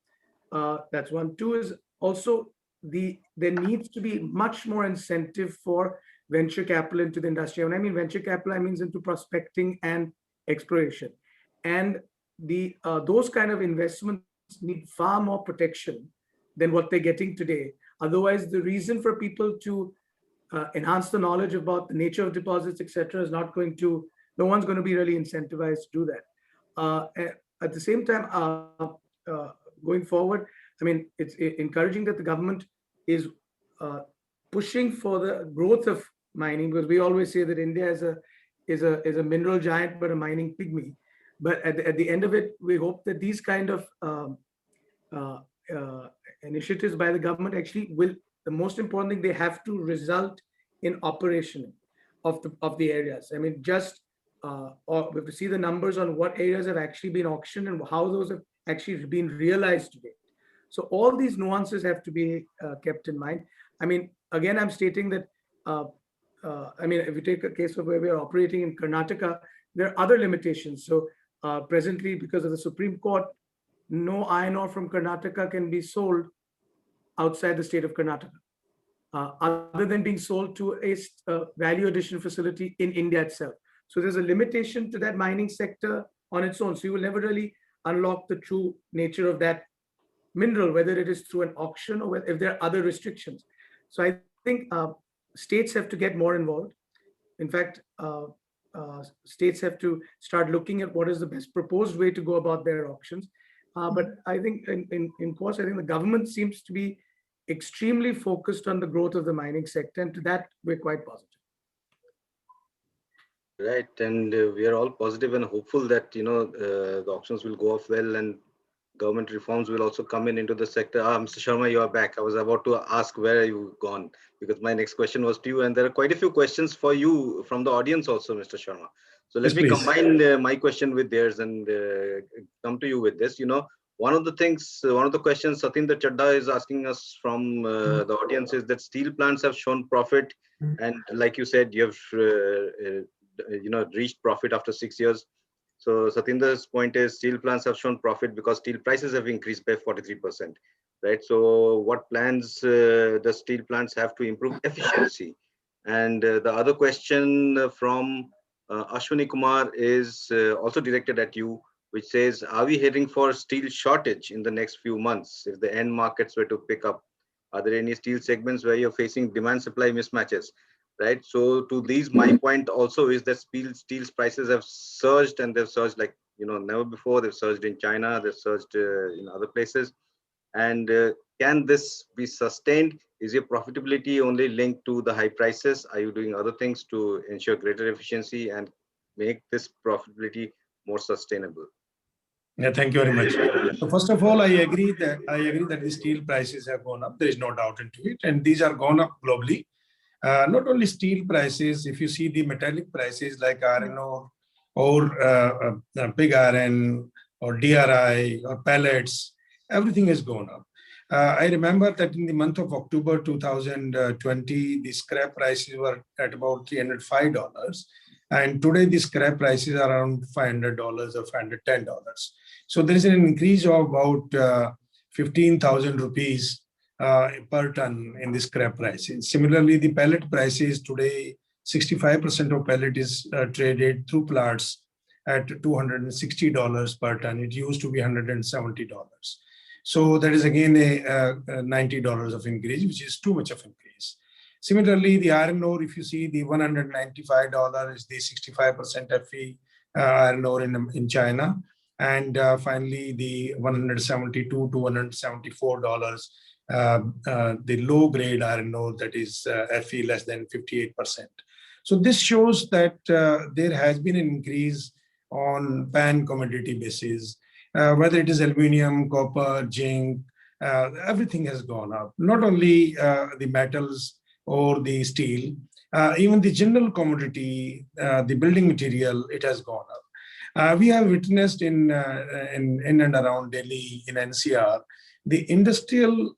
That's one. Two is also there needs to be much more incentive for venture capital into the industry. When I mean venture capital, I mean into prospecting and exploration. And those kind of investments need far more protection than what they're getting today. Otherwise, the reason for people to enhance the knowledge about the nature of deposits, etc., is not going to, no one's going to be really incentivized to do that. At the same time, going forward, I mean, it's encouraging that the government is pushing for the growth of mining, because we always say that India is a mineral giant but a mining pygmy. But at the end of it, we hope that these kind of initiatives by the government actually will, the most important thing, they have to result in operation of the areas. I mean, just we have to see the numbers on what areas have actually been auctioned and how those have actually been realized today. So all these nuances have to be kept in mind. I mean, again, I'm stating that, I mean, if you take a case of where we are operating in Karnataka, there are other limitations. So presently, because of the Supreme Court, no iron ore from Karnataka can be sold outside the state of Karnataka, other than being sold to a value addition facility in India itself. So there's a limitation to that mining sector on its own. So you will never really unlock the true nature of that mineral, whether it is through an auction or if there are other restrictions. So I think states have to get more involved. In fact, states have to start looking at what is the best proposed way to go about their auctions. But I think in course, I think the government seems to be extremely focused on the growth of the mining sector, and to that we're quite positive. Right, and we are all positive and hopeful that the auctions will go off well and government reforms will also come into the sector. Mr. Sharma, you are back. I was about to ask where you've gone, because my next question was to you, and there are quite a few questions for you from the audience also, Mr. Sharma. So let me combine my question with theirs and come to you with this. One of the questions Satinder Chadda is asking us from the audience is that steel plants have shown profit, and like you said, you have reached profit after 6 years. So Satinder's point is steel plants have shown profit because steel prices have increased by 43%, right? So what plans does steel plants have to improve efficiency? And the other question from Ashwini Kumar is also directed at you, which says, are we heading for steel shortage in the next few months if the end markets were to pick up? Are there any steel segments where you're facing demand-supply mismatches? Right. So to these, my point also is that steel prices have surged, and they've surged like never before. They've surged in China. They've surged in other places. And can this be sustained? Is your profitability only linked to the high prices? Are you doing other things to ensure greater efficiency and make this profitability more sustainable? Yeah, thank you very much. So first of all, I agree that the steel prices have gone up. There is no doubt into it, and these are gone up globally. Not only steel prices, if you see the metallic prices like iron ore or pig iron or DRI or pellets, everything has gone up. I remember that in the month of October 2020, the scrap prices were at about $305. And today the scrap prices are around $500 or $510. So there is an increase of about 15,000 rupees per ton in the scrap prices. Similarly, the pellet prices today, 65% of pellet is traded through plants at $260 per ton. It used to be $170. So that is again a $90 of increase, which is too much of increase. Similarly, the iron ore, if you see the $195 is the 65% Fe iron ore in China. And finally, the $172 to $174, the low grade iron ore, that is Fe less than 58%. So this shows that there has been an increase on pan commodity basis, whether it is aluminum, copper, zinc, everything has gone up. Not only the metals or the steel, even the general commodity, the building material, it has gone up. We have witnessed in and around Delhi, in NCR, the industrial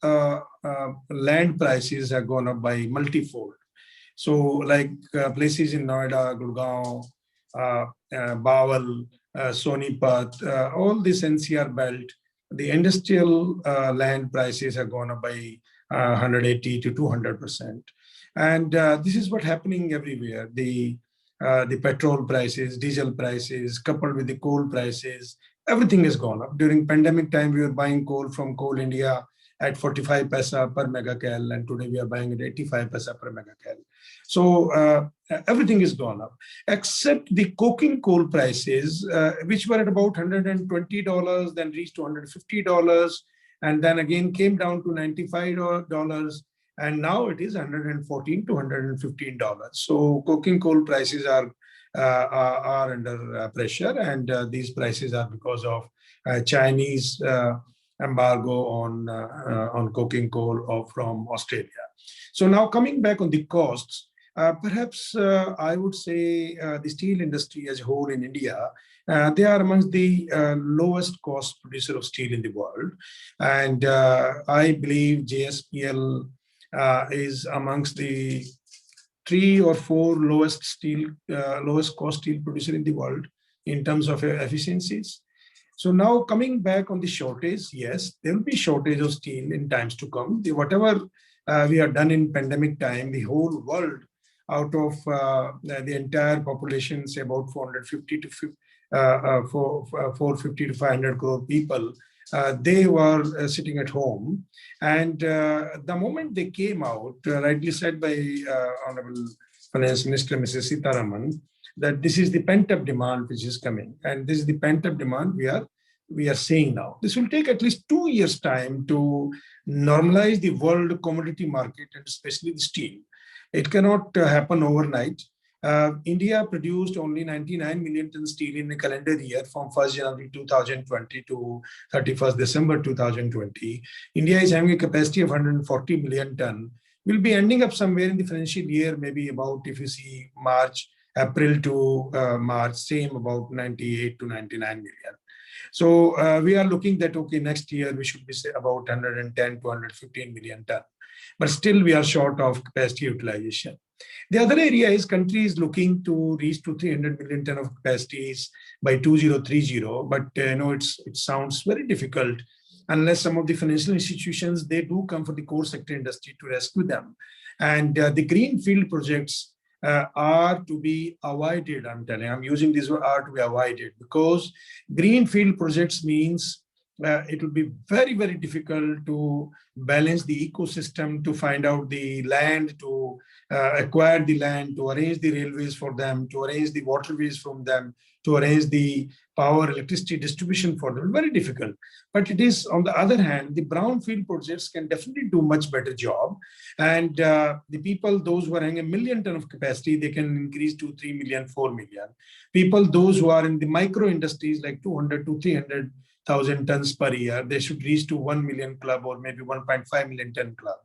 land prices have gone up by multifold. So like places in Noida, Gurgaon, Bawal, Sonipat, all this NCR belt, the industrial land prices have gone up by 180 to 200%. And this is what's happening everywhere. The petrol prices, diesel prices, coupled with the coal prices, everything has gone up. During pandemic time, we were buying coal from Coal India at 45 paisa per megacal, and today we are buying at 85 paisa per megacal. So everything has gone up, except the coking coal prices, which were at about $120, then reached to $150, and then again came down to $95, and now it is $114 to $115. So coking coal prices are under pressure, and these prices are because of Chinese embargo on coking coal from Australia. So now coming back on the costs, perhaps I would say the steel industry as a whole in India, they are amongst the lowest cost producer of steel in the world. And I believe JSPL is amongst the 3 or 4 lowest cost steel producer in the world in terms of efficiencies. So now coming back on the shortage, yes, there will be shortage of steel in times to come. Whatever we have done in pandemic time, the whole world, out of the entire population, say about 450 to 500 crore people, they were sitting at home. And the moment they came out, rightly said by Honorable Finance Minister, Mrs. Sitaraman, that this is the pent-up demand which is coming. And this is the pent-up demand we are seeing now. This will take at least 2 years' time to normalize the world commodity market, and especially the steel. It cannot happen overnight. India produced only 99 million tons steel in a calendar year from 1st January 2020 to 31st December 2020. India is having a capacity of 140 million ton. We'll be ending up somewhere in the financial year, maybe about, if you see April to March, same about 98 to 99 million. So we are looking that, okay, next year we should be say about 110 to 115 million ton. But still we are short of capacity utilization. The other area is country is looking to reach to 300 million ton of capacities by 2030. But it sounds very difficult unless some of the financial institutions, they do come for the core sector industry to rescue them. And the greenfield projects are to be avoided. I'm using this word, are to be avoided, because greenfield projects means it will be very, very difficult to balance the ecosystem, to find out the land, to acquire the land, to arrange the railways for them, to arrange the waterways from them, to arrange the power, electricity distribution for them. Very difficult. But it is, on the other hand, the brownfield projects can definitely do much better job. And the people, those who are having 1 million ton of capacity, they can increase to 3 million, 4 million. People, those who are in the micro industries like 200 to 300,000 tons per year, they should reach to 1 million club or maybe 1.5 million ton club.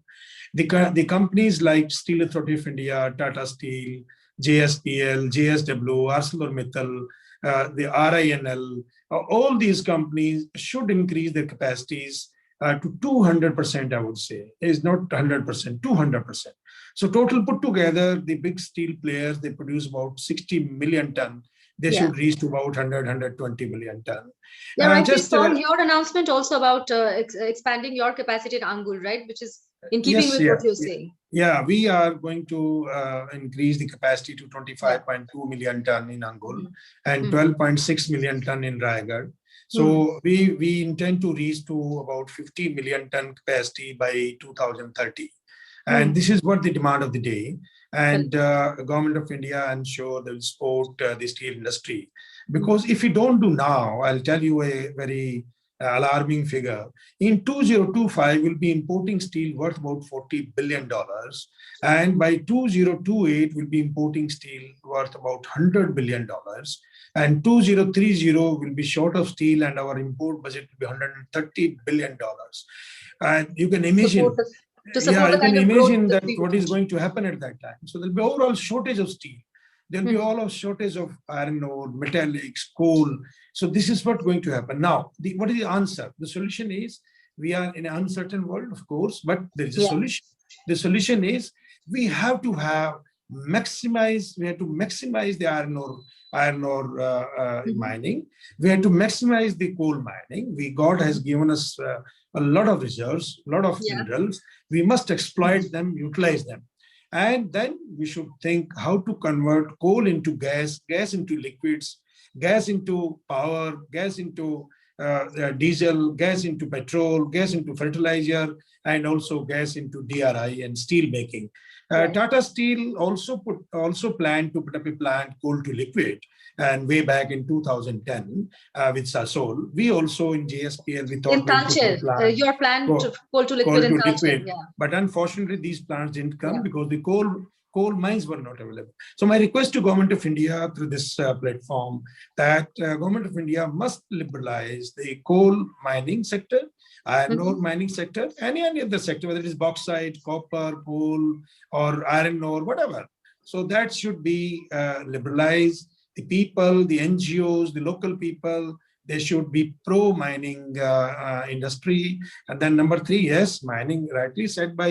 The companies like Steel Authority of India, Tata Steel, JSPL, JSW, ArcelorMittal, the RINL, all these companies should increase their capacities to 200%, I would say. It's not 100%, 200%. So total put together, the big steel players, they produce about 60 million ton. They should reach to about 100, 120 million ton. Yeah, right. We saw your announcement also about expanding your capacity at Angul, right? Which is in keeping with what you're saying. Yeah, we are going to increase the capacity to 25.2 million ton in Angul and 12.6 million ton in Raigad. So we intend to reach to about 50 million ton capacity by 2030. And this is what the demand of the day. And Government of India, I'm sure they will support the steel industry. Because if we don't do now, I'll tell you a very alarming figure. In 2025, we'll be importing steel worth about $40 billion. And by 2028, we'll be importing steel worth about $100 billion. And 2030 will be short of steel, and our import budget will be $130 billion. And you can imagine, you can imagine that what is going to happen at that time. So there'll be overall shortage of steel. There'll be all of shortage of iron ore, metallics, coal. So this is what's going to happen. Now, what is the answer? The solution is, we are in an uncertain world, of course, but there is a solution. The solution is, we have to maximize the iron ore mining. We have to maximize the coal mining. God has given us a lot of reserves, a lot of minerals. We must exploit them, utilize them. And then we should think how to convert coal into gas, gas into liquids, gas into power, gas into diesel, gas into petrol, gas into fertilizer, and also gas into DRI and steel making. Tata Steel also planned to put up a plant coal to liquid, and way back in 2010 with Sasol. We also in JSPL, we thought in Talcher, your plan to coal to liquid in Talcher. But unfortunately, these plants didn't come because the coal mines were not available. So my request to Government of India through this platform, that Government of India must liberalize the coal mining sector, iron ore mining sector, any other sector, whether it is bauxite, copper, coal, or iron ore, whatever. So that should be liberalized. The people, the NGOs, the local people, they should be pro-mining industry. And then number 3, yes, mining, rightly said by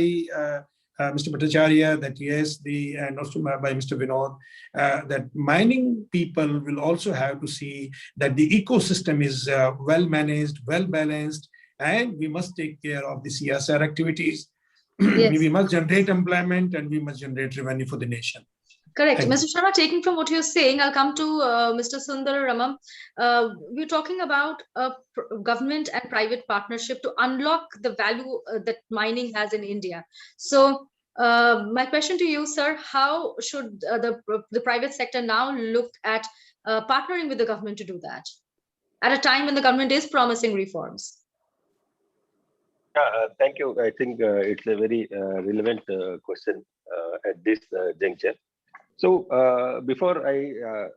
Mr. Bhattacharyya, that yes, and also by Mr. Vinod, that mining people will also have to see that the ecosystem is well managed, well balanced, and we must take care of the CSR activities. We must generate employment, and we must generate revenue for the nation. Correct. Mr. Sharma, taking from what you're saying, I'll come to Mr. Sundara, Ramam. We're talking about a government and private partnership to unlock the value that mining has in India. So my question to you, sir, how should the private sector now look at partnering with the government to do that at a time when the government is promising reforms? Thank you. I think it's a very relevant question at this juncture. So before I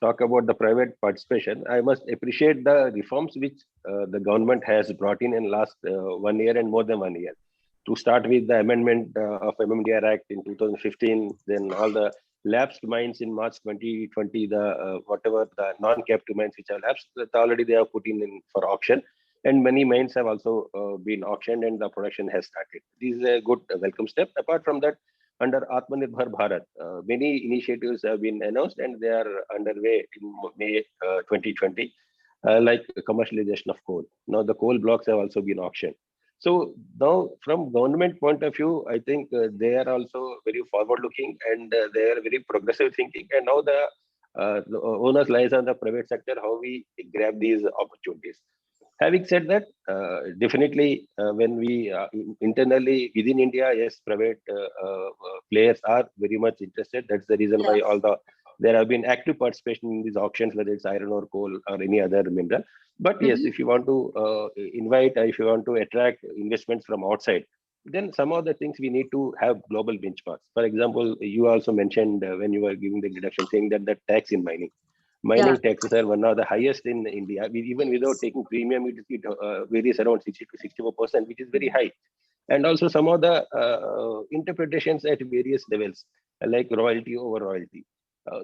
talk about the private participation, I must appreciate the reforms which the government has brought in last 1 year and more than 1 year. To start with the amendment of MMDR Act in 2015, then all the lapsed mines in March 2020, whatever the non-captive mines which are lapsed, that already they are put in for auction. And many mines have also been auctioned and the production has started. This is a good welcome step. Apart from that, under Atmanirbhar Bharat, many initiatives have been announced and they are underway in May 2020, like commercialization of coal. Now the coal blocks have also been auctioned. So now from government point of view, I think they are also very forward-looking and they are very progressive thinking. And now the onus lies on the private sector, how we grab these opportunities. Having said that, definitely when we internally within India, yes, private players are very much interested. That's the reason why there have been active participation in these auctions, whether it's iron ore, coal, or any other mineral. But yes, if you want to invite, if you want to attract investments from outside, then some of the things we need to have global benchmarks. For example, you also mentioned when you were giving the introduction, saying that the tax in mining. Mining taxes are one of the highest in India. Even without taking premium, it varies around 60 to 64%, which is very high. And also some of the interpretations at various levels, like royalty over royalty.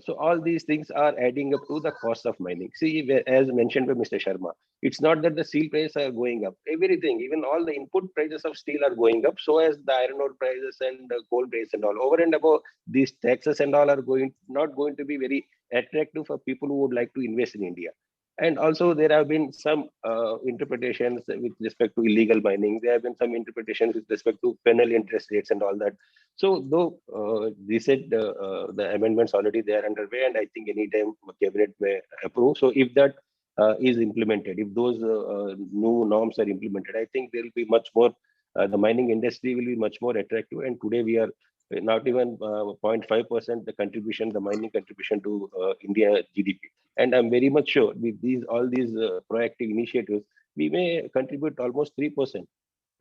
So all these things are adding up to the cost of mining. See, as mentioned by Mr. Sharma, it's not that the steel prices are going up. Everything, even all the input prices of steel are going up. So as the iron ore prices and the coal prices and all. Over and above, these taxes and all are not going to be very attractive for people who would like to invest in India. And also there have been some interpretations with respect to illegal mining. There have been some interpretations with respect to penal interest rates and all that. So though they said the amendments already they are underway, and I think anytime cabinet may approve. So if that is implemented, if those new norms are implemented, I think there will be much more the mining industry will be much more attractive. And today we are not even 0.5% the contribution, the mining contribution to India GDP. And I'm very much sure with all these proactive initiatives, we may contribute almost 3%.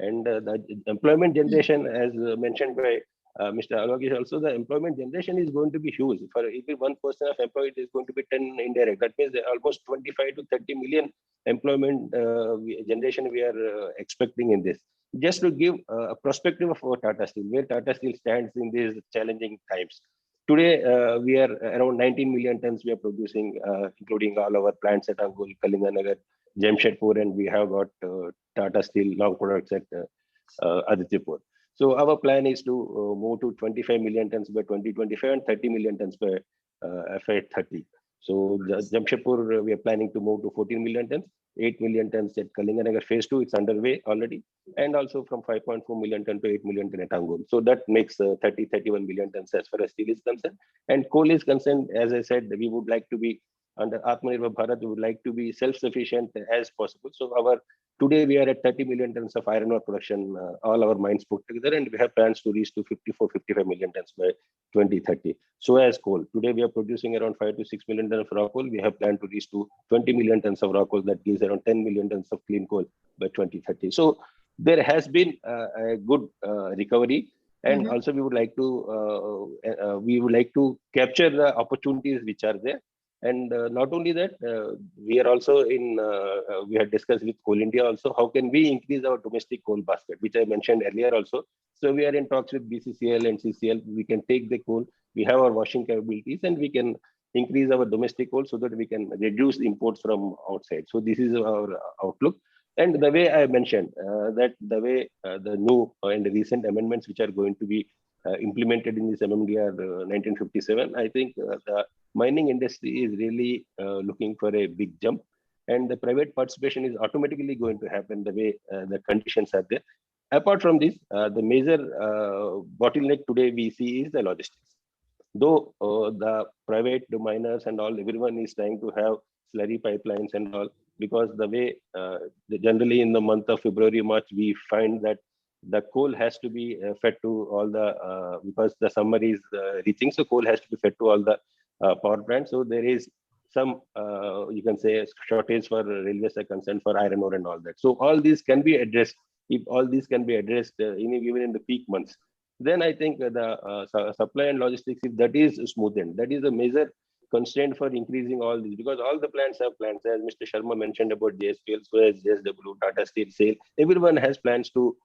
And the employment generation, as mentioned by Mr. Alokesh, also the employment generation is going to be huge. For every 1% of employed is going to be 10 indirect. That means almost 25 to 30 million employment generation we are expecting in this. Just to give a perspective of Tata Steel, where Tata Steel stands in these challenging times. Today, we are around 19 million tons we are producing, including all our plants at Angul, Kalinganagar, Jamshedpur, and we have got Tata Steel long products at Adityapur. So our plan is to move to 25 million tons by 2025 and 30 million tons by FY30. So Jamshedpur, we are planning to move to 14 million tons, 8 million tons at Kalinganagar phase 2, it's underway already, and also from 5.4 million ton to 8 million ton at Angul. So that makes 31 million tons as far as steel is concerned. And coal is concerned, as I said, we would like to be under Atmanirbhar Bharat, we would like to be self-sufficient as possible. So today we are at 30 million tons of iron ore production, all our mines put together, and we have plans to reach to 55 million tons by 2030. So as coal, today we are producing around 5 to 6 million tons of raw coal. We have planned to reach to 20 million tons of raw coal. That gives around 10 million tons of clean coal by 2030. So there has been a good recovery. And also we would like to capture the opportunities which are there. And not only that, we are also we had discussed with Coal India also, how can we increase our domestic coal basket, which I mentioned earlier also. So we are in talks with BCCL and CCL. We can take the coal, we have our washing capabilities, and we can increase our domestic coal so that we can reduce imports from outside. So this is our outlook. And the way I mentioned, that the way the new and recent amendments which are going to be implemented in this MMDR 1957, I think the mining industry is really looking for a big jump, and the private participation is automatically going to happen the way the conditions are there. Apart from this, the major bottleneck today we see is the logistics. Though the private miners and all, everyone is trying to have slurry pipelines and all, because the way generally in the month of February, March, we find that the coal has to be fed to all the, because the summer is reaching, so coal has to be fed to all the power plants. So there is some, you can say, shortage for railways are concerned for iron ore and all that. So all these can be addressed. If all these can be addressed even in the peak months, then I think the supply and logistics, if that is smoothened, that is a major constraint for increasing all these, because all the plants have plans, as Mr. Sharma mentioned about JSPL, so as JSW, Tata Steel, SAIL, everyone has plans to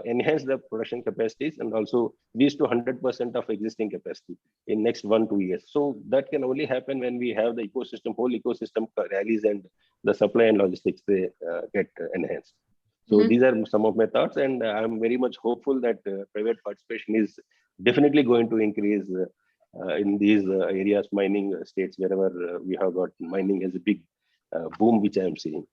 enhance the production capacities and also reach to 100% of existing capacity in next 1-2 years. So that can only happen when we have the ecosystem, whole ecosystem rallies, and the supply and logistics they get enhanced. So these are some of my thoughts, and I'm very much hopeful that private participation is definitely going to increase in these areas, mining states, wherever we have got mining as a big boom, which I am seeing.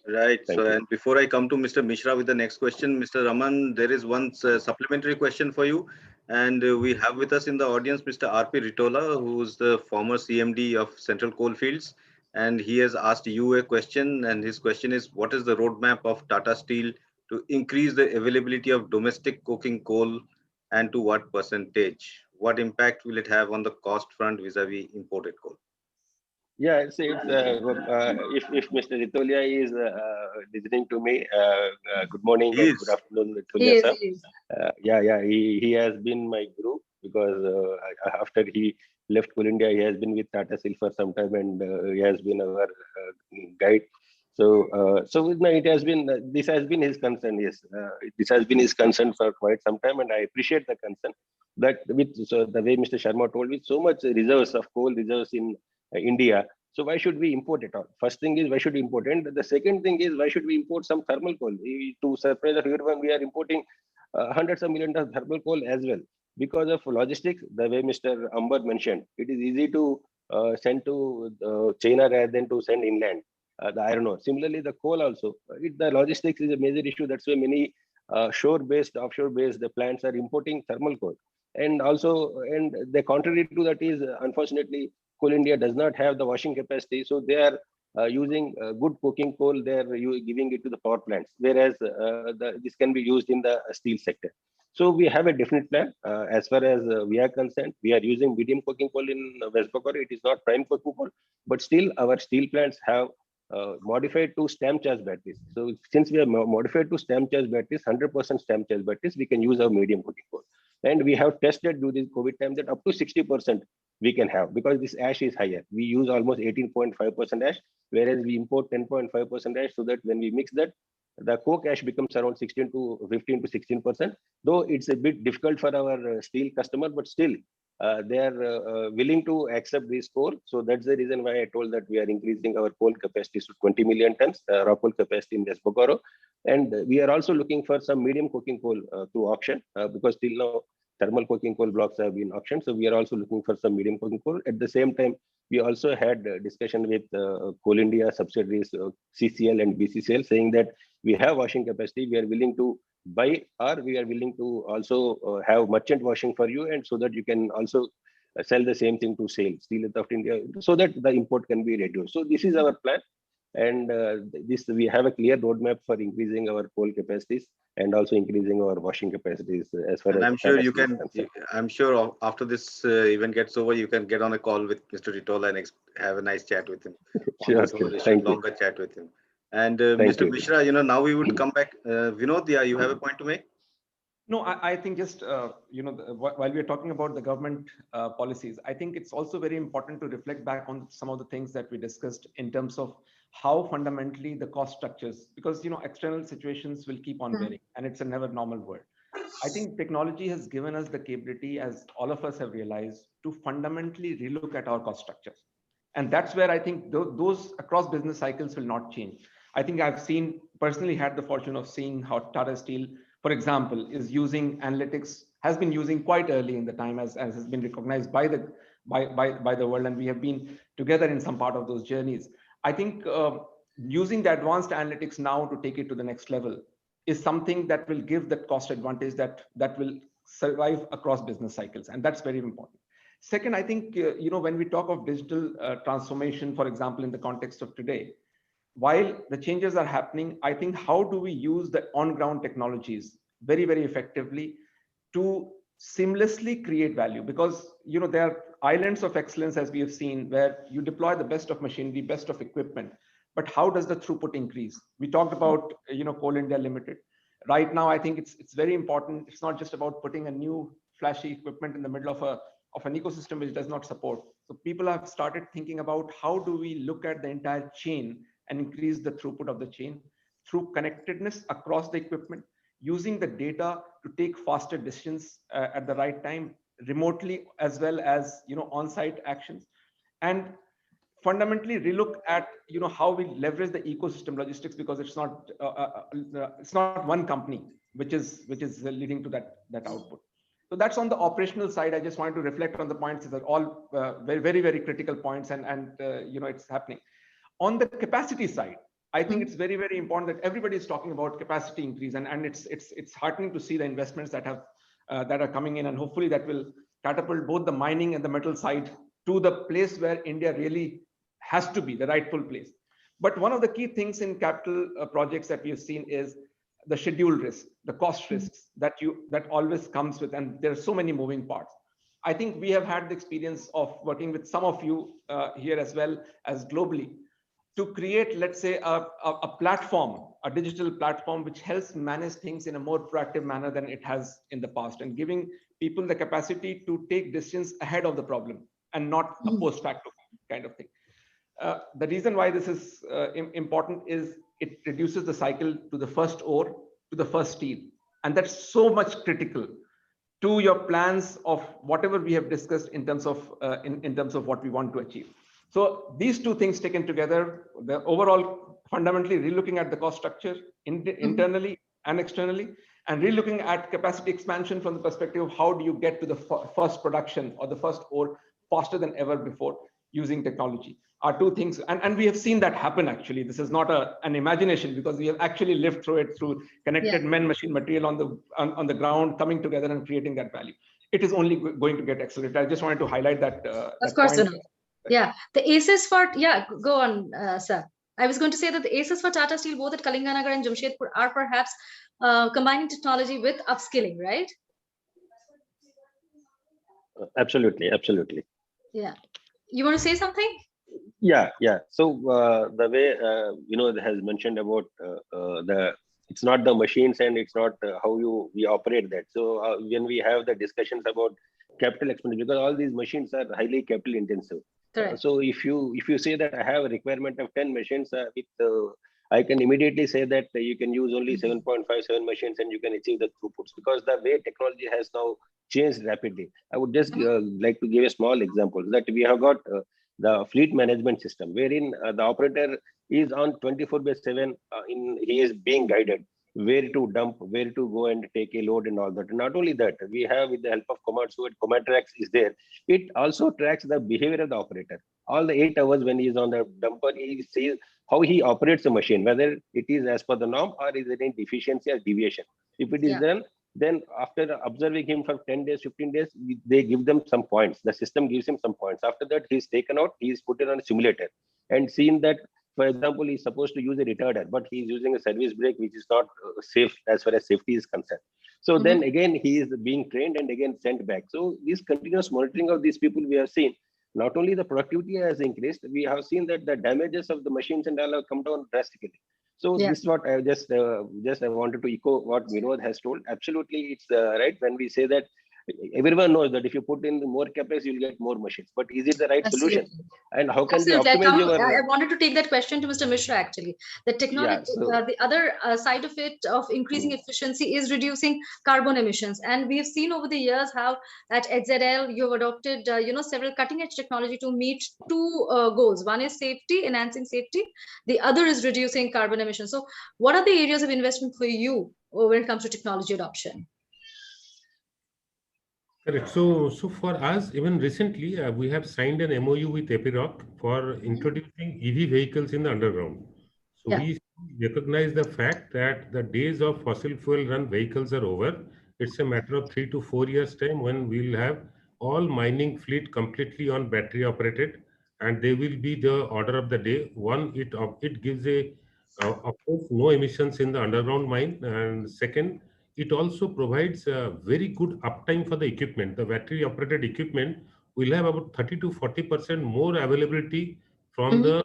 Right. Thank you. And before I come to Mr. Misra with the next question, Mr. Raman, there is one supplementary question for you. And we have with us in the audience Mr. R.P. Ritola, who is the former CMD of Central Coalfields. And he has asked you a question. And his question is, what is the roadmap of Tata Steel to increase the availability of domestic coking coal, and to what percentage? What impact will it have on the cost front vis-a-vis imported coal? Yeah, it's if Mr. Ritolia is listening to me, good morning and good afternoon, Ritolia sir. He has been my guru, because after he left Coal India, he has been with Tata Steel for some time, and he has been our guide. So, it has been, this has been his concern. Yes, this has been his concern for quite some time, and I appreciate the concern. That with the way Mr. Sharma told, with so much reserves of coal reserves in India, so why should we import it all? First thing is, why should we import it? And the second thing is, why should we import some thermal coal? To surprise everyone, we are importing hundreds of millions of thermal coal as well. Because of logistics, the way Mr. Ambar mentioned, it is easy to send to China rather than to send inland the iron ore. Similarly, the coal also, the logistics is a major issue. That's why many shore-based, offshore-based plants are importing thermal coal. And also, and the contrary to that is, unfortunately, Coal India does not have the washing capacity, so they are using good coking coal, they're giving it to the power plants, whereas this can be used in the steel sector. So we have a definite plan. As far as we are concerned, we are using medium coking coal in West Bengal. It is not prime coking coal, but still our steel plants have modified to stamp charge batteries. So since we are modified to stamp charge batteries, 100% stamp charge batteries, we can use our medium coking coal. And we have tested during COVID time that up to 60% we can have, because this ash is higher. We use almost 18.5% ash, whereas we import 10.5% ash, so that when we mix that, the coke ash becomes around 15 to 16%. Though it's a bit difficult for our steel customer, but still they are willing to accept this coal. So that's the reason why I told that we are increasing our coal capacity to 20 million tons, raw coal capacity in West Bengal. And we are also looking for some medium coking coal to auction, because till now thermal coking coal blocks have been auctioned. So we are also looking for some medium coking coal. At the same time, we also had a discussion with Coal India subsidiaries, CCL and BCCL, saying that we have washing capacity. We are willing to buy, or we are willing to also have merchant washing for you, and so that you can also sell the same thing to Steel Authority of India, so that the import can be reduced. So this is our plan. And we have a clear roadmap for increasing our coal capacities and also increasing our washing capacities as far as. I'm sure you can. I'm sure after this event gets over, you can get on a call with Mr. Ritola and have a nice chat with him. Sure, longer chat with him. And Mr. Misra, now we would come back. Vinod, yeah, you have a point to make? No, I think just, while we are talking about the government policies, I think it's also very important to reflect back on some of the things that we discussed in terms of how fundamentally the cost structures, because, external situations will keep on varying, and it's a never normal world. I think technology has given us the capability, as all of us have realized, to fundamentally relook at our cost structures. And that's where I think those across business cycles will not change. I think I've personally had the fortune of seeing how Tata Steel, for example, is using analytics, has been using quite early in the time, as has been recognized by the world, and we have been together in some part of those journeys. I think using the advanced analytics now to take it to the next level is something that will give that cost advantage that will survive across business cycles, and that's very important. Second, I think when we talk of digital transformation, for example, in the context of today, while the changes are happening, I think how do we use the on-ground technologies very, very effectively to seamlessly create value? Because there are islands of excellence, as we have seen, where you deploy the best of machinery, best of equipment, but how does the throughput increase? We talked about Coal India Limited. Right now, I think it's very important. It's not just about putting a new flashy equipment in the middle of an ecosystem which does not support. So people have started thinking about how do we look at the entire chain and increase the throughput of the chain through connectedness across the equipment, using the data to take faster decisions at the right time, remotely, as well as on-site actions, and fundamentally relook at how we leverage the ecosystem logistics, because it's not one company which is leading to that output. So that's on the operational side. I just wanted to reflect on the points that are all very, very, very critical points, and it's happening. On the capacity side, I think it's very, very important that everybody is talking about capacity increase, and it's heartening to see the investments that are coming in, and hopefully that will catapult both the mining and the metal side to the place where India really has to be, the rightful place. But one of the key things in capital projects that we have seen is the schedule risk, the cost risks that always comes with, and there are so many moving parts. I think we have had the experience of working with some of you here as well as globally, to create, let's say, a platform, a digital platform, which helps manage things in a more proactive manner than it has in the past, and giving people the capacity to take decisions ahead of the problem and not a post facto kind of thing. The reason why this is important is it reduces the cycle to the first ore, to the first steel. And that's so much critical to your plans of whatever we have discussed in terms of what we want to achieve. So these two things taken together, the overall fundamentally relooking at the cost structure internally and externally, and relooking at capacity expansion from the perspective of how do you get to the first production or the first ore faster than ever before using technology, are two things. And we have seen that happen, actually. This is not an imagination, because we have actually lived through it, through connected men, machine, material on the ground, coming together and creating that value. It is only going to get accelerated. I just wanted to highlight that. Of course, Yeah, the aces for, yeah, go on, sir. I was going to say that the aces for Tata Steel, both at Kalinganagar and Jamshedpur, are perhaps combining technology with upskilling, right? Absolutely, absolutely. Yeah. You want to say something? Yeah, yeah. So the way Vinod has mentioned about it's not the machines and it's not how we operate that. So when we have the discussions about capital expenditure, because all these machines are highly capital intensive. So if you say that I have a requirement of 10 machines I can immediately say that you can use only 7.57 machines and you can achieve the throughputs, because the way technology has now changed rapidly. I would just like to give a small example that we have got the fleet management system, wherein the operator is on 24/7. He is being guided where to dump, where to go and take a load and all that. Not only that, we have, with the help of Kumar, so Kumar tracks is there. It also tracks the behavior of the operator. All the 8 hours when he is on the dumper, he sees how he operates the machine, whether it is as per the norm or is there any deficiency or deviation. If it is done, then after observing him for 10 days, 15 days, they give them some points. The system gives him some points. After that, he's taken out, he's put it on a simulator and seen that, for example, he's supposed to use a retarder, but he's using a service brake, which is not safe as far as safety is concerned. So then again, he is being trained and again sent back. So this continuous monitoring of these people we have seen, not only the productivity has increased, we have seen that the damages of the machines and all have come down drastically. So this is what I just I wanted to echo what Vinod has told. Absolutely, it's right when we say that everyone knows that if you put in more capex, you'll get more machines. But is it the right solution? And how can we optimize your? I wanted to take that question to Mr. Misra actually. The technology, the other side of it of increasing efficiency is reducing carbon emissions, and we've seen over the years how at XZL you've adopted several cutting edge technology to meet two goals. One is safety, enhancing safety. The other is reducing carbon emissions. So, what are the areas of investment for you when it comes to technology adoption? Correct. So for us, even recently, we have signed an MOU with Epiroc for introducing EV vehicles in the underground. So we recognize the fact that the days of fossil fuel run vehicles are over. It's a matter of 3 to 4 years time when we'll have all mining fleet completely on battery operated, and they will be the order of the day. One, it gives of course, no emissions in the underground mine, and second, it also provides a very good uptime for the equipment. The battery operated equipment will have about 30 to 40% more availability from the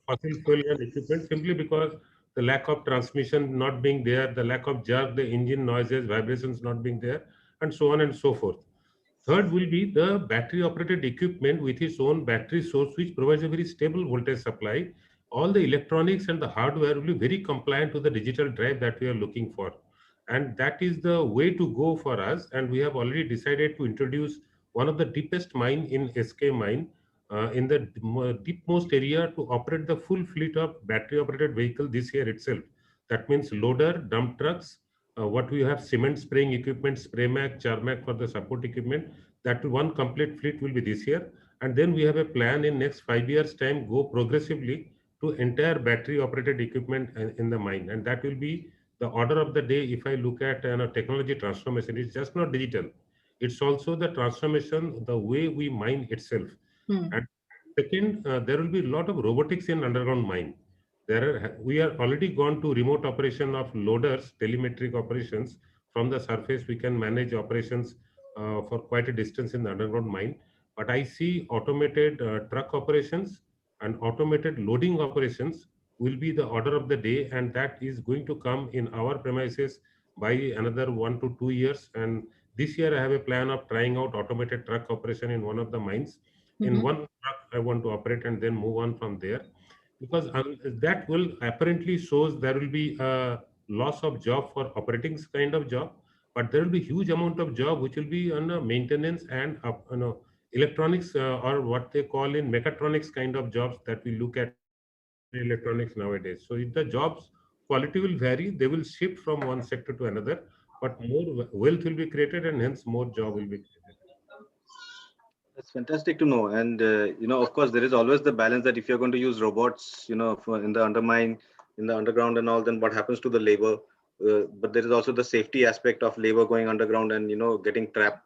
fossil fuel equipment, simply because the lack of transmission not being there, the lack of jerk, the engine noises, vibrations not being there, and so on and so forth. Third will be the battery operated equipment with its own battery source, which provides a very stable voltage supply. All the electronics and the hardware will be very compliant to the digital drive that we are looking for. And that is the way to go for us. And we have already decided to introduce one of the deepest mine in SK mine in the deepmost area to operate the full fleet of battery operated vehicle this year itself. That means loader, dump trucks, what we have cement spraying equipment, spray mac, charmac for the support equipment. That one complete fleet will be this year. And then we have a plan in next 5 years time, go progressively to entire battery operated equipment in the mine. And that will be the order of the day. If I look at technology transformation, it's just not digital. It's also the transformation, the way we mine itself. And second, there will be a lot of robotics in underground mine. We are already gone to remote operation of loaders, telemetric operations. From the surface, we can manage operations for quite a distance in the underground mine. But I see automated truck operations and automated loading operations will be the order of the day, and that is going to come in our premises by another 1 to 2 years. And this year I have a plan of trying out automated truck operation in one of the mines. In one truck I want to operate and then move on from there, because that will apparently shows there will be a loss of job for operating kind of job, but there will be huge amount of job which will be on maintenance and electronics or what they call in mechatronics kind of jobs that we look at electronics nowadays. So if the jobs quality will vary, they will shift from one sector to another, but more wealth will be created and hence more job will be created. That's fantastic to know. And, of course, there is always the balance that if you're going to use robots, in the underground and all, then what happens to the labor? but there is also the safety aspect of labor going underground and getting trapped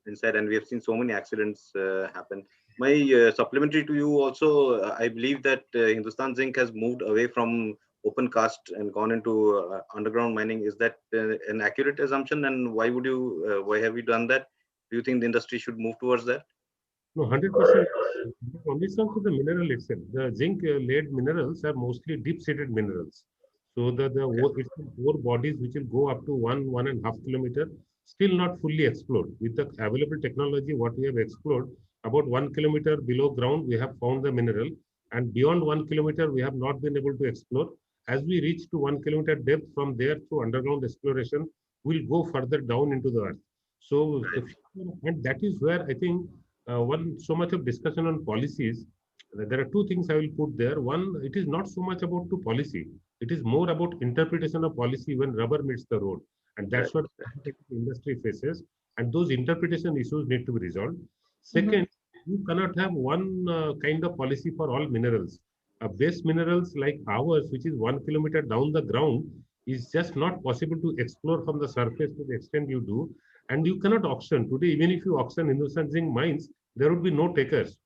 inside, and we have seen so many accidents happen. My supplementary to you also, I believe that Hindustan Zinc has moved away from open cast and gone into underground mining. Is that an accurate assumption, and why have you done that? Do you think the industry should move towards that? No, 100%. Only some to the mineral itself. The zinc-laid minerals are mostly deep-seated minerals. So it's ore bodies which will go up to 1.5 kilometer, still not fully explored. With the available technology, what we have explored, about 1 kilometer below ground, we have found the mineral, and beyond 1 kilometer, we have not been able to explore. As we reach to 1 kilometer depth, from there through underground exploration, we'll go further down into the earth. So, and that is where I think so much of discussion on policies. There are two things I will put there. One, it is not so much about policy. It is more about interpretation of policy when rubber meets the road. And that's what the industry faces. And those interpretation issues need to be resolved. Second, you cannot have one kind of policy for all minerals. Base minerals like ours, which is 1 kilometer down the ground, is just not possible to explore from the surface to the extent you do. And you cannot auction. Today, even if you auction Hindustan Zinc mines, there would be no takers.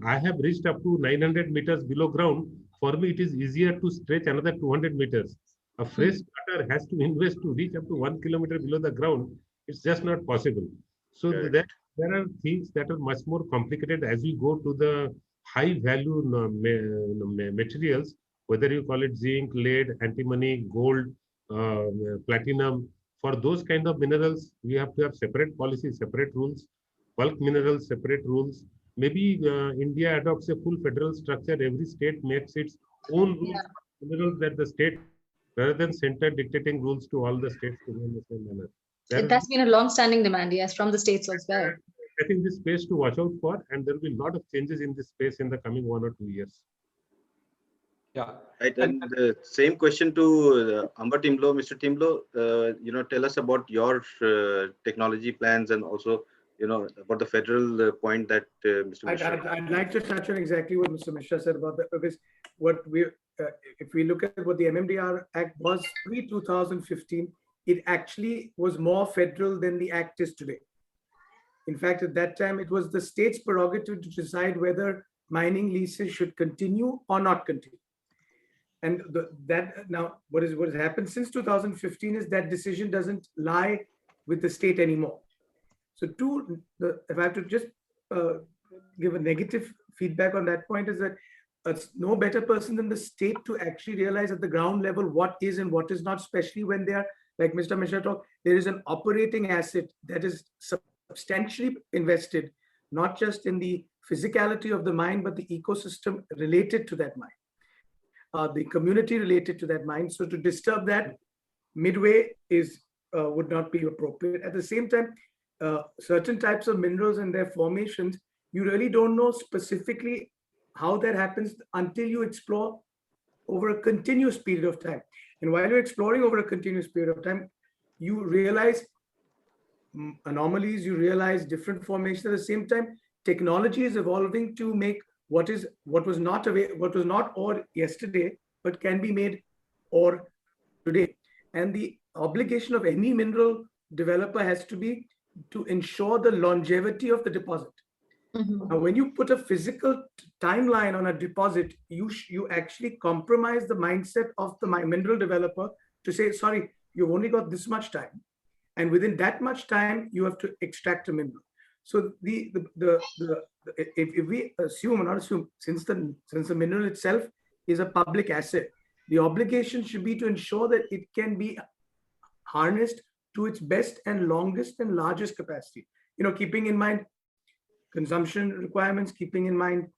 I have reached up to 900 meters below ground. For me, it is easier to stretch another 200 meters. A fresh starter has to invest to reach up to 1 kilometer below the ground. It's just not possible. So there are things that are much more complicated as we go to the high value materials, whether you call it zinc, lead, antimony, gold, platinum. For those kind of minerals, we have to have separate policies, separate rules. Bulk minerals, separate rules. Maybe India adopts a full federal structure. Every state makes its own rules for minerals that the state, rather than center dictating rules to all the states to in the same manner. That's been a long-standing demand, yes, from the states as well. I think this space to watch out for, and there will be a lot of changes in this space in the coming 1 or 2 years. Yeah. Right, and the same question to Ambar Timblo, Mr. Timblo. Tell us about your technology plans, and also, about the federal point that Mr. Misra. I'd like to touch on exactly what Mr. Misra said about that, because what if we look at what the MMDR Act was pre-2015, it actually was more federal than the Act is today. In fact, at that time, it was the state's prerogative to decide whether mining leases should continue or not continue. And now what has happened since 2015 is that decision doesn't lie with the state anymore. So if I have to just give a negative feedback on that point, is that no better person than the state to actually realize at the ground level what is and what is not, especially when they are, like Mr. Misra talked, there is an operating asset that is substantially invested, not just in the physicality of the mine, but the ecosystem related to that mine, the community related to that mine. So to disturb that midway would not be appropriate. At the same time, certain types of minerals and their formations, you really don't know specifically how that happens until you explore over a continuous period of time. And while you're exploring over a continuous period of time, you realize anomalies, you realize different formations. At the same time, technology is evolving to make what was not ore yesterday, but can be made ore today. And the obligation of any mineral developer has to be to ensure the longevity of the deposit. Now, when you put a physical timeline on a deposit, you actually compromise the mindset of the mineral developer to say, sorry, you've only got this much time, and within that much time, you have to extract a mineral. So if we assume or not assume, since the mineral itself is a public asset, the obligation should be to ensure that it can be harnessed to its best and longest and largest capacity. Keeping in mind consumption requirements, keeping in mind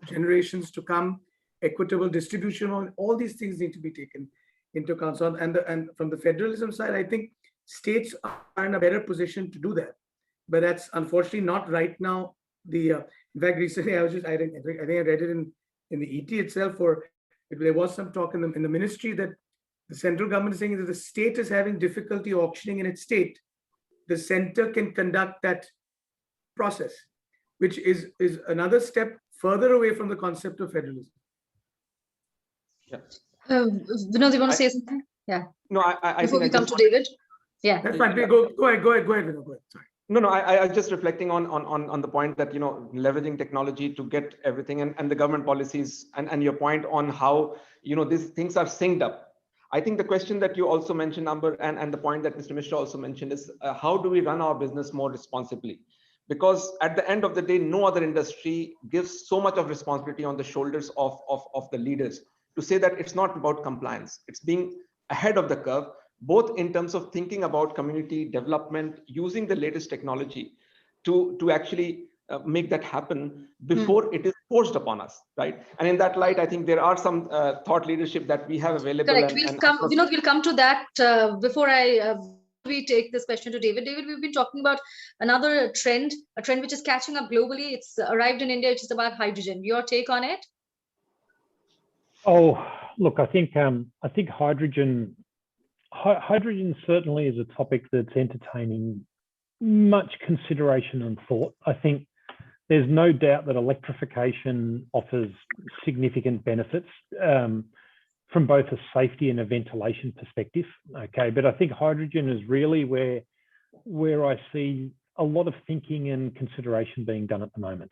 generations to come, equitable distribution, all these things need to be taken into account. And from the federalism side, I think states are in a better position to do that, but that's unfortunately not right now. In fact, recently I think I read it in the ET itself, or there was some talk in the ministry that the central government is saying that the state is having difficulty auctioning in its state. The center can conduct that process, which is another step further away from the concept of federalism. Vinod, you want to say something? Yeah. No, I before think we come to David. Yeah. That's fine. Go ahead, Vinod. Go ahead. Sorry. No, I was just reflecting on the point that, leveraging technology to get everything and the government policies and your point on how, these things are synced up. I think the question that you also mentioned, Amber, and the point that Mr. Misra also mentioned is how do we run our business more responsibly? Because at the end of the day, no other industry gives so much of responsibility on the shoulders of the leaders to say that it's not about compliance. It's being ahead of the curve, both in terms of thinking about community development, using the latest technology to actually make that happen before it is forced upon us, right? And in that light, I think there are some thought leadership that we have available. Correct. We'll come to that before we take this question to David. David, we've been talking about another trend, a trend which is catching up globally. It's arrived in India, which is about hydrogen. Your take on it? Oh, look, I think hydrogen certainly is a topic that's entertaining much consideration and thought. I think there's no doubt that electrification offers significant benefits from both a safety and a ventilation perspective. Okay, but I think hydrogen is really where I see a lot of thinking and consideration being done at the moment.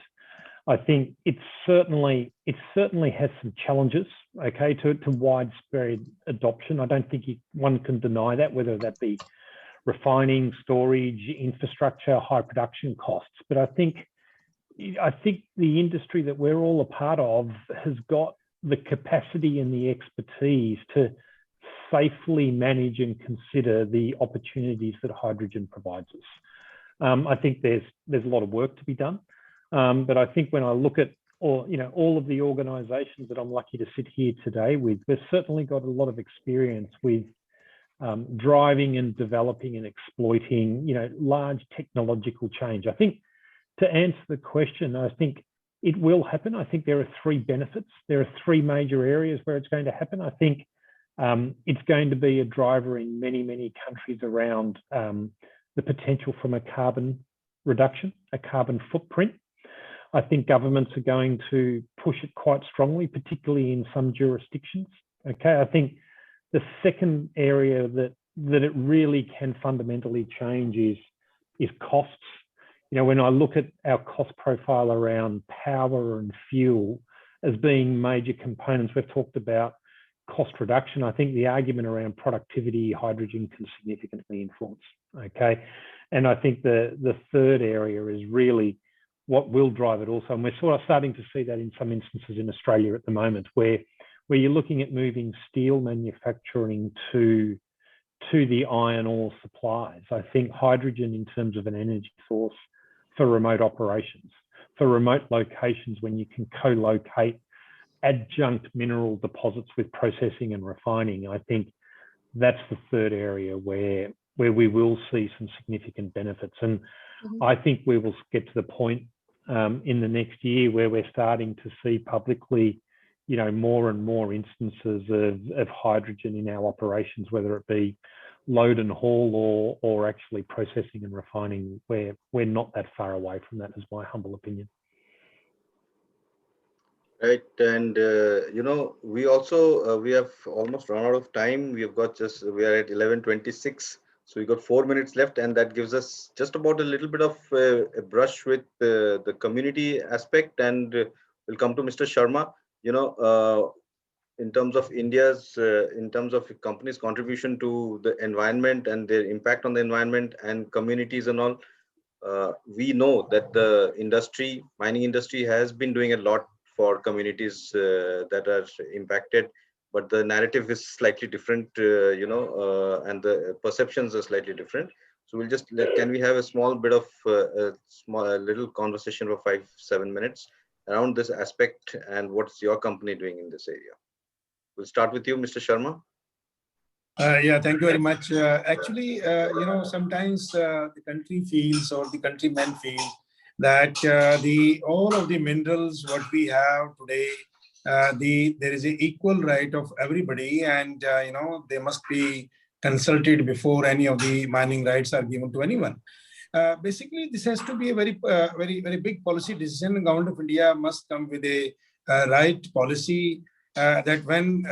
I think it certainly has some challenges, okay, to widespread adoption. I don't think one can deny that, whether that be refining, storage, infrastructure, high production costs. But I think the industry that we're all a part of has got the capacity and the expertise to safely manage and consider the opportunities that hydrogen provides us. I think there's a lot of work to be done. But I think when I look at all of the organizations that I'm lucky to sit here today with, we've certainly got a lot of experience with driving and developing and exploiting, large technological change. I think to answer the question, I think it will happen. I think there are three benefits. There are three major areas where it's going to happen. I think it's going to be a driver in many, many countries around the potential from a carbon reduction, a carbon footprint. I think governments are going to push it quite strongly, particularly in some jurisdictions. Okay, I think the second area that it really can fundamentally change is costs. When I look at our cost profile around power and fuel as being major components, we've talked about cost reduction. I think the argument around productivity, hydrogen can significantly influence. Okay, and I think the third area is really what will drive it also. And we're sort of starting to see that in some instances in Australia at the moment, where you're looking at moving steel manufacturing to the iron ore supplies. I think hydrogen in terms of an energy source for remote operations, for remote locations when you can co-locate adjunct mineral deposits with processing and refining. I think that's the third area where we will see some significant benefits. And I think we will get to the point in the next year where we're starting to see publicly, more and more instances of hydrogen in our operations, whether it be load and haul or actually processing and refining. We're not that far away from that, is my humble opinion. Right, and we also we have almost run out of time. We are at 11:26. So we got 4 minutes left, and that gives us just about a little bit of a brush with the community aspect. And we'll come to Mr. Sharma. In terms of in terms of companies' contribution to the environment and their impact on the environment and communities and all, we know that the mining industry has been doing a lot for communities that are impacted. But the narrative is slightly different, and the perceptions are slightly different. So we'll can we have a small bit of a little conversation for 5-7 minutes around this aspect and what's your company doing in this area? We'll start with you, Mr. Sharma. Yeah, thank you very much. Actually, sometimes the country feels, or the countrymen feel, that all of the minerals what we have today, there is an equal right of everybody, and they must be consulted before any of the mining rights are given to anyone. Basically, this has to be a very big policy decision. The government of India must come with a right policy that when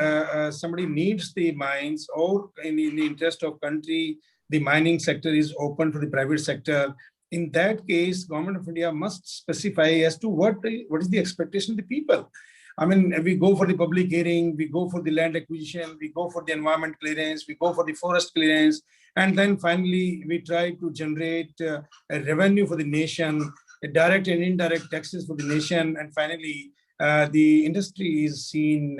somebody needs the mines, or in the interest of country, the mining sector is open to the private sector. In that case, Government of India must specify as to what is the expectation of the people. I mean, we go for the public hearing, we go for the land acquisition, we go for the environment clearance, we go for the forest clearance, and then finally we try to generate a revenue for the nation, direct and indirect taxes for the nation, and finally the industry is seen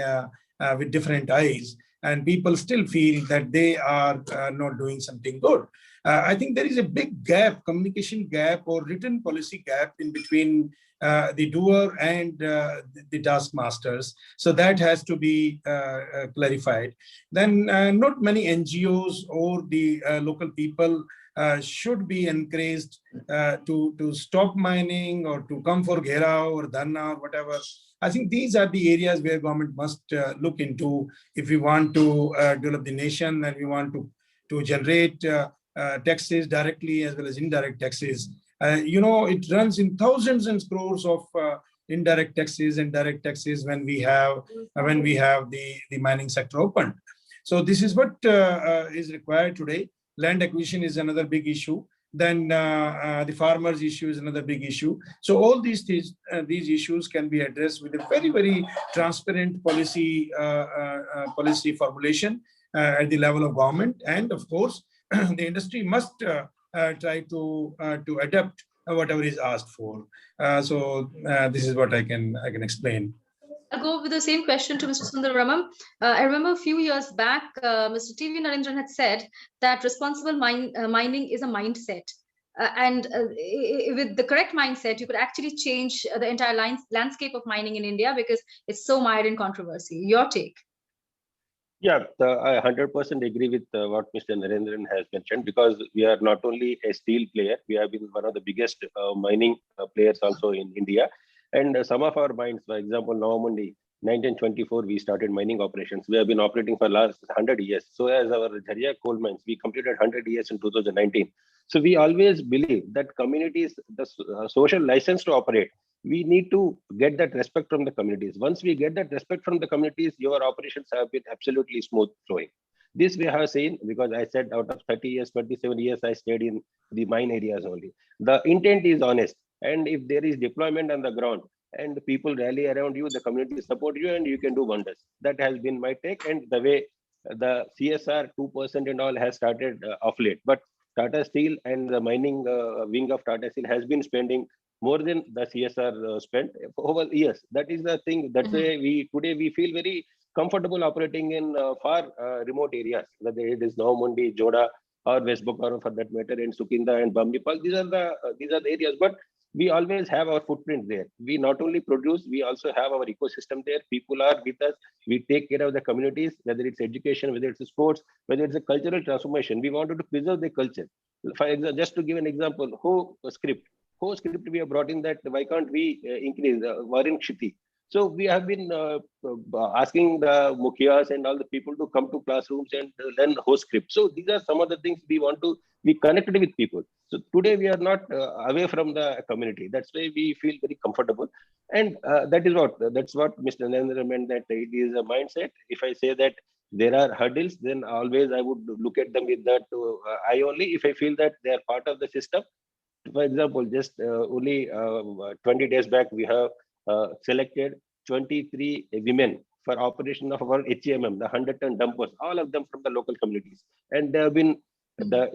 with different eyes, and people still feel that they are not doing something good. I think there is a big gap, communication gap or written policy gap in between the doer and the taskmasters. So that has to be clarified. Then not many NGOs or the local people should be encouraged to stop mining or to come for Gherao or Dharna or whatever. I think these are the areas where government must look into if we want to develop the nation and we want to generate taxes directly as well as indirect taxes. It runs in thousands and crores of indirect taxes and direct taxes when we have the mining sector open. So this is what is required today. Land acquisition is another big issue. Then the farmers' issue is another big issue. So all these issues can be addressed with a very, very transparent policy formulation at the level of government. And of course, the industry must try to adapt whatever is asked for. So this is what I can explain. I'll go with the same question to Mr. Sundara Ramam. I remember a few years back, Mr. T.V. Narendran had said that responsible mining is a mindset. And with the correct mindset, you could actually change the entire landscape of mining in India because it's so mired in controversy. Your take? Yeah, I 100% agree with what Mr. Narendran has mentioned, because we are not only a steel player, we have been one of the biggest mining players also in India. And some of our mines, for example, Navamundi, 1924, we started mining operations. We have been operating for last 100 years. So as our Jharia coal mines, we completed 100 years in 2019. So we always believe that communities, the social license to operate, we need to get that respect from the communities. Once we get that respect from the communities, your operations have been absolutely smooth flowing. This we have seen, because I said out of 30 years, 27 years, I stayed in the mine areas only. The intent is honest. And if there is deployment on the ground and people rally around you, the community support you, and you can do wonders. That has been my take. And the way the CSR 2% and all has started off late. But Tata Steel and the mining wing of Tata Steel has been spending more than the CSR spent over years. That is the thing. That's why today we feel very comfortable operating in far remote areas, whether it is Navamundi, Joda, or West Bokaro for that matter, and Sukinda and Bamdipal. These are the areas. But we always have our footprint there. We not only produce, we also have our ecosystem there. People are with us. We take care of the communities, whether it's education, whether it's sports, whether it's a cultural transformation. We wanted to preserve the culture. For example, just to give an example, Ho script we have brought in, that why can't we increase Varin Kshiti? So we have been asking the Mukhias and all the people to come to classrooms and learn Ho script. So these are some of the things we want to be connected with people. So today we are not away from the community. That's why we feel very comfortable. And that's what Mr. Narendra meant, that it is a mindset. If I say that there are hurdles, then always I would look at them with that eye only. If I feel that they are part of the system. For example, just only 20 days back, we have selected 23 women for operation of our HEMM, the 100-ton dumpers, all of them from the local communities. And they have been,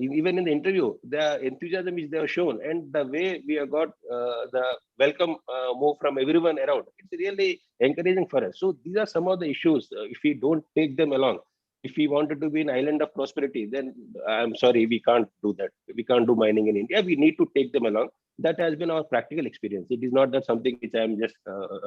even in the interview, the enthusiasm which they have shown, and the way we have got the welcome move from everyone around, it's really encouraging for us. So these are some of the issues. If we don't take them along, if we wanted to be an island of prosperity, then I'm sorry, we can't do that. We can't do mining in India. We need to take them along. That has been our practical experience. It is not that something which I'm just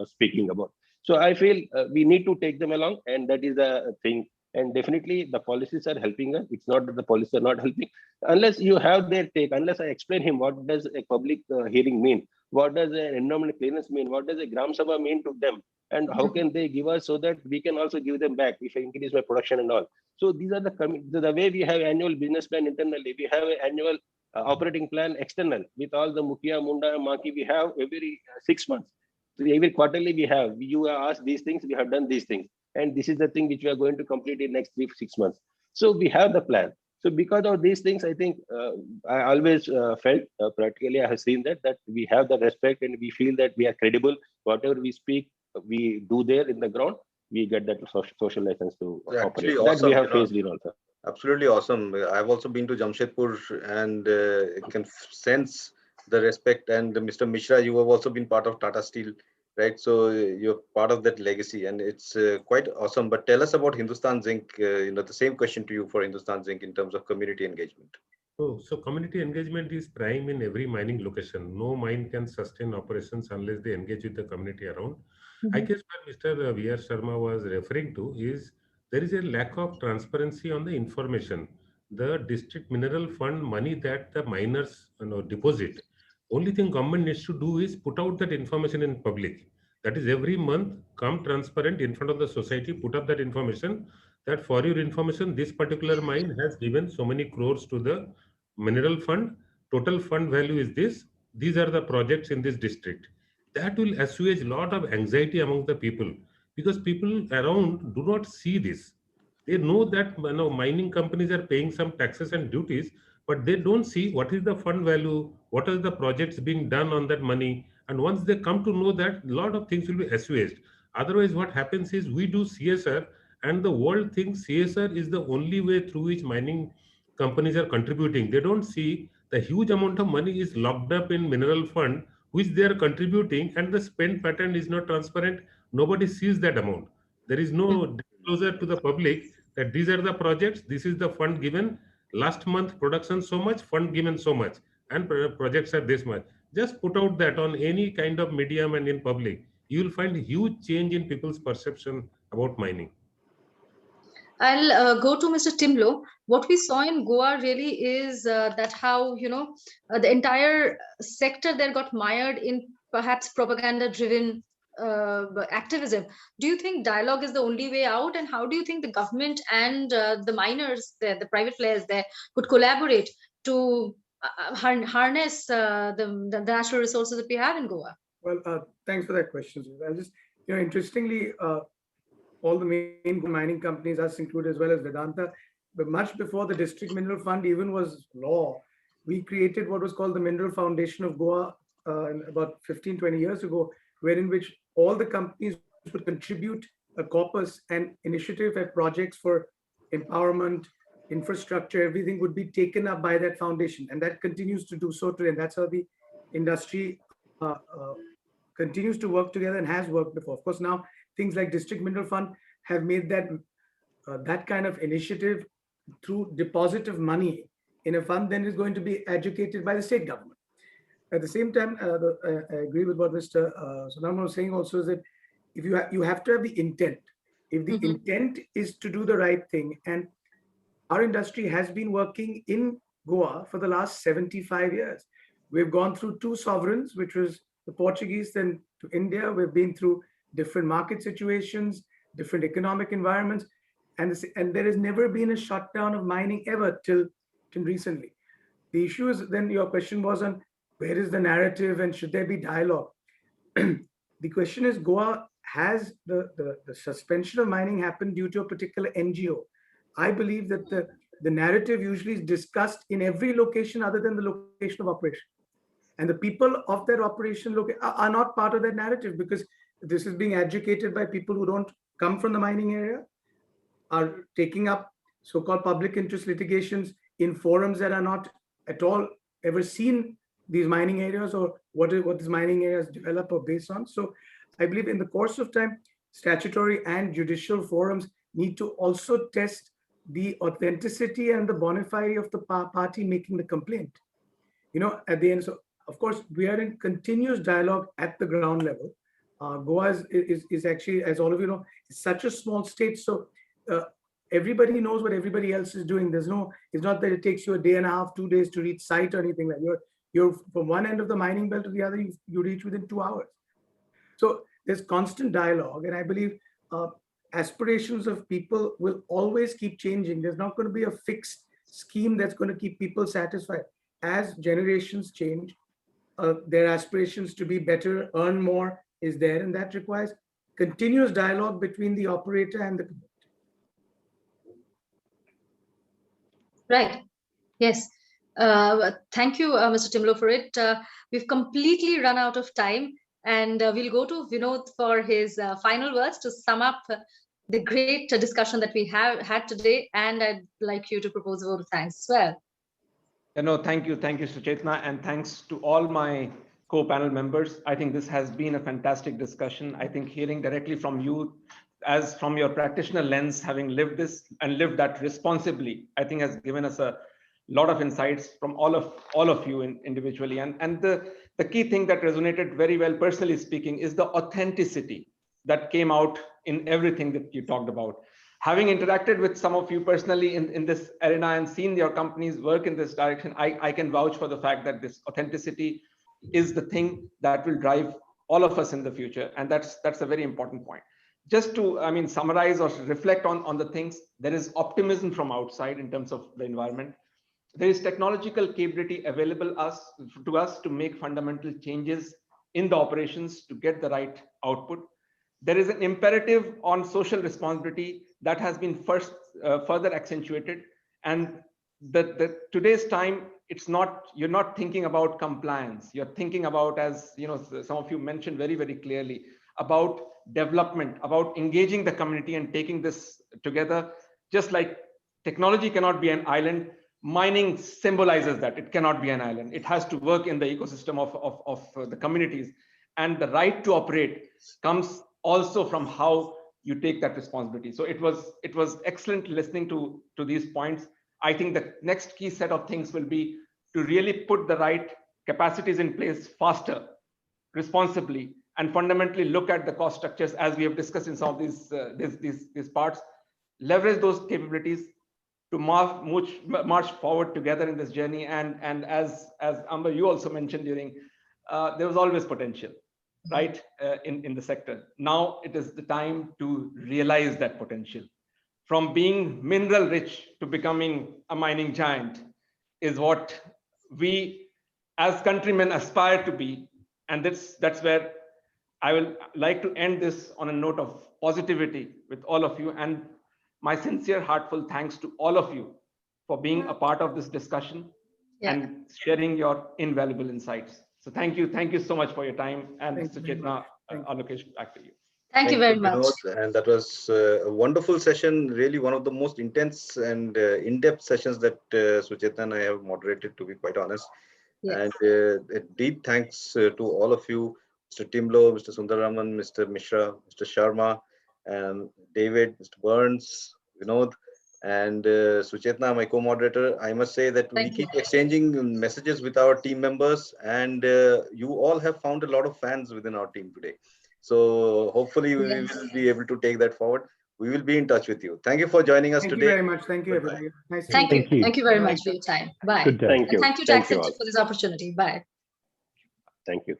speaking about. So I feel we need to take them along, and that is the thing. And definitely the policies are helping us. It's not that the policies are not helping. Unless you have their take, unless I explain him what does a public hearing mean, what does an environmental clearance mean, what does a Gram Sabha mean to them, and how can they give us so that we can also give them back if I increase my production and all. So these are the way we have annual business plan internally. We have an annual operating plan external with all the Mukhia, Munda, Maki. We have every 6 months. So every quarterly we have. You ask these things, we have done these things. and this is the thing which we are going to complete in next 3-6 months. So we have the plan. So because of these things, I think I always felt practically I have seen that we have the respect and we feel that we are credible. Whatever we speak, we do there in the ground. We get that social license to operate. Awesome, that we have faced in also. Absolutely awesome. I've also been to Jamshedpur and can sense the respect. And Mr. Misra, you have also been part of Tata Steel, right? So you're part of that legacy, and it's quite awesome. But tell us about Hindustan Zinc. The same question to you for Hindustan Zinc in terms of community engagement. So community engagement is prime in every mining location. No mine can sustain operations unless they engage with the community around. I guess what Mr. V.R. Sharma was referring to is there is a lack of transparency on the information. The district mineral fund money that the miners deposit, only thing government needs to do is put out that information in public. That is, every month come transparent in front of the society, put up that information that for your information, this particular mine has given so many crores to the mineral fund. Total fund value is this. These are the projects in this district. That will assuage a lot of anxiety among the people, because people around do not see this. They know that mining companies are paying some taxes and duties, but they don't see what is the fund value, what are the projects being done on that money. And once they come to know that, a lot of things will be assuaged. Otherwise, what happens is we do CSR, and the world thinks CSR is the only way through which mining companies are contributing. They don't see the huge amount of money is locked up in mineral fund, which they are contributing, and the spend pattern is not transparent. Nobody sees that amount. There is no disclosure to the public that these are the projects, this is the fund given, last month production so much, fund given so much, and projects are this much. Just put out that on any kind of medium and in public, you will find huge change in people's perception about mining. I'll go to Mr. Timblo. What we saw in Goa really is that how, the entire sector there got mired in perhaps propaganda-driven activism. Do you think dialogue is the only way out? And how do you think the government and the miners there, the private players there, could collaborate to harness the natural resources that we have in Goa? Well, thanks for that question. I just, interestingly, all the main mining companies, us included, as well as Vedanta, but much before the District Mineral Fund even was law, we created what was called the Mineral Foundation of Goa about 15-20 years ago, wherein which all the companies would contribute a corpus and initiative and projects for empowerment, infrastructure, everything would be taken up by that foundation, and that continues to do so today. And that's how the industry continues to work together and has worked before. Of course, now things like District Mineral Fund have made that that kind of initiative through deposit of money in a fund then is going to be educated by the state government. At the same time, I agree with what Mr. Sundara was saying also, is that if you have to have the intent. If the intent is to do the right thing, and our industry has been working in Goa for the last 75 years. We've gone through 2 sovereigns, which was the Portuguese, then to India. We've been through different market situations, different economic environments, and there has never been a shutdown of mining ever till recently. The issue is, then your question was on where is the narrative and should there be dialogue? The question is, Goa has the suspension of mining happened due to a particular NGO. I believe that the narrative usually is discussed in every location other than the location of operation. And the people of that operation are not part of that narrative, because this is being educated by people who don't come from the mining area, are taking up so-called public interest litigations in forums that are not at all ever seen these mining areas or what these mining areas develop or based on. So I believe in the course of time, statutory and judicial forums need to also test the authenticity and the bona fide of the party making the complaint. At the end, so of course, we are in continuous dialogue at the ground level. Goa is actually, as all of you know, such a small state. So everybody knows what everybody else is doing. It's not that it takes you a day and a half, 2 days to reach site or anything like that. You're from one end of the mining belt to the other, you reach within 2 hours. So there's constant dialogue. And I believe aspirations of people will always keep changing. There's not going to be a fixed scheme that's going to keep people satisfied. As generations change, their aspirations to be better, earn more is there, and that requires continuous dialogue between the operator and the community. Right. Yes. Thank you, Mr. Timblo, for it. We've completely run out of time, and we'll go to Vinod for his final words to sum up the great discussion that we have had today. And I'd like you to propose a vote of thanks as well. No, thank you, Suchetana, and thanks to all my co-panel members. I think this has been a fantastic discussion. I think hearing directly from you, as from your practitioner lens, having lived this and lived that responsibly, I think has given us a lot of insights from all of you individually. And the key thing that resonated very well, personally speaking, is the authenticity that came out in everything that you talked about. Having interacted with some of you personally in this arena and seen your companies work in this direction, I can vouch for the fact that this authenticity is the thing that will drive all of us in the future. And that's a very important point. Just to, summarize or reflect on the things, there is optimism from outside in terms of the environment. There is technological capability available to us to make fundamental changes in the operations to get the right output. There is an imperative on social responsibility that has been further accentuated. And today's time, you're not thinking about compliance. You're thinking about, as some of you mentioned very, very clearly, about development, about engaging the community and taking this together. Just like technology cannot be an island, mining symbolizes that it cannot be an island. It has to work in the ecosystem of the communities. And the right to operate comes also from how you take that responsibility. So it was excellent listening to these points. I think the next key set of things will be to really put the right capacities in place faster, responsibly, and fundamentally look at the cost structures as we have discussed in some of these parts, leverage those capabilities to march forward together in this journey. And as Ambar, you also mentioned during, there was always potential, right, in the sector. Now it is the time to realize that potential. From being mineral rich to becoming a mining giant is what we as countrymen aspire to be. And that's where I will like to end this on a note of positivity with all of you. And my sincere, heartfelt thanks to all of you for being a part of this discussion and sharing your invaluable insights. So thank you so much for your time. And Suchetana, Alokesh, back to you. Thank you very much. Vinod, and that was a wonderful session, really one of the most intense and in-depth sessions that Suchetana and I have moderated, to be quite honest. Yes. And a deep thanks to all of you, Mr. Timblo, Mr. Sundaraman, Mr. Misra, Mr. Sharma, David, Mr. Burns, Vinod, and Suchetana, my co-moderator. I must say that we keep exchanging messages with our team members, and you all have found a lot of fans within our team today. So hopefully we will be able to take that forward. We will be in touch with you. Thank you for joining us today. Thank you very much. Thank you, everybody. Nice thank you. Thank you very much for your time. Bye. Thank you. And thank you to Accenture for this opportunity. Bye. Thank you.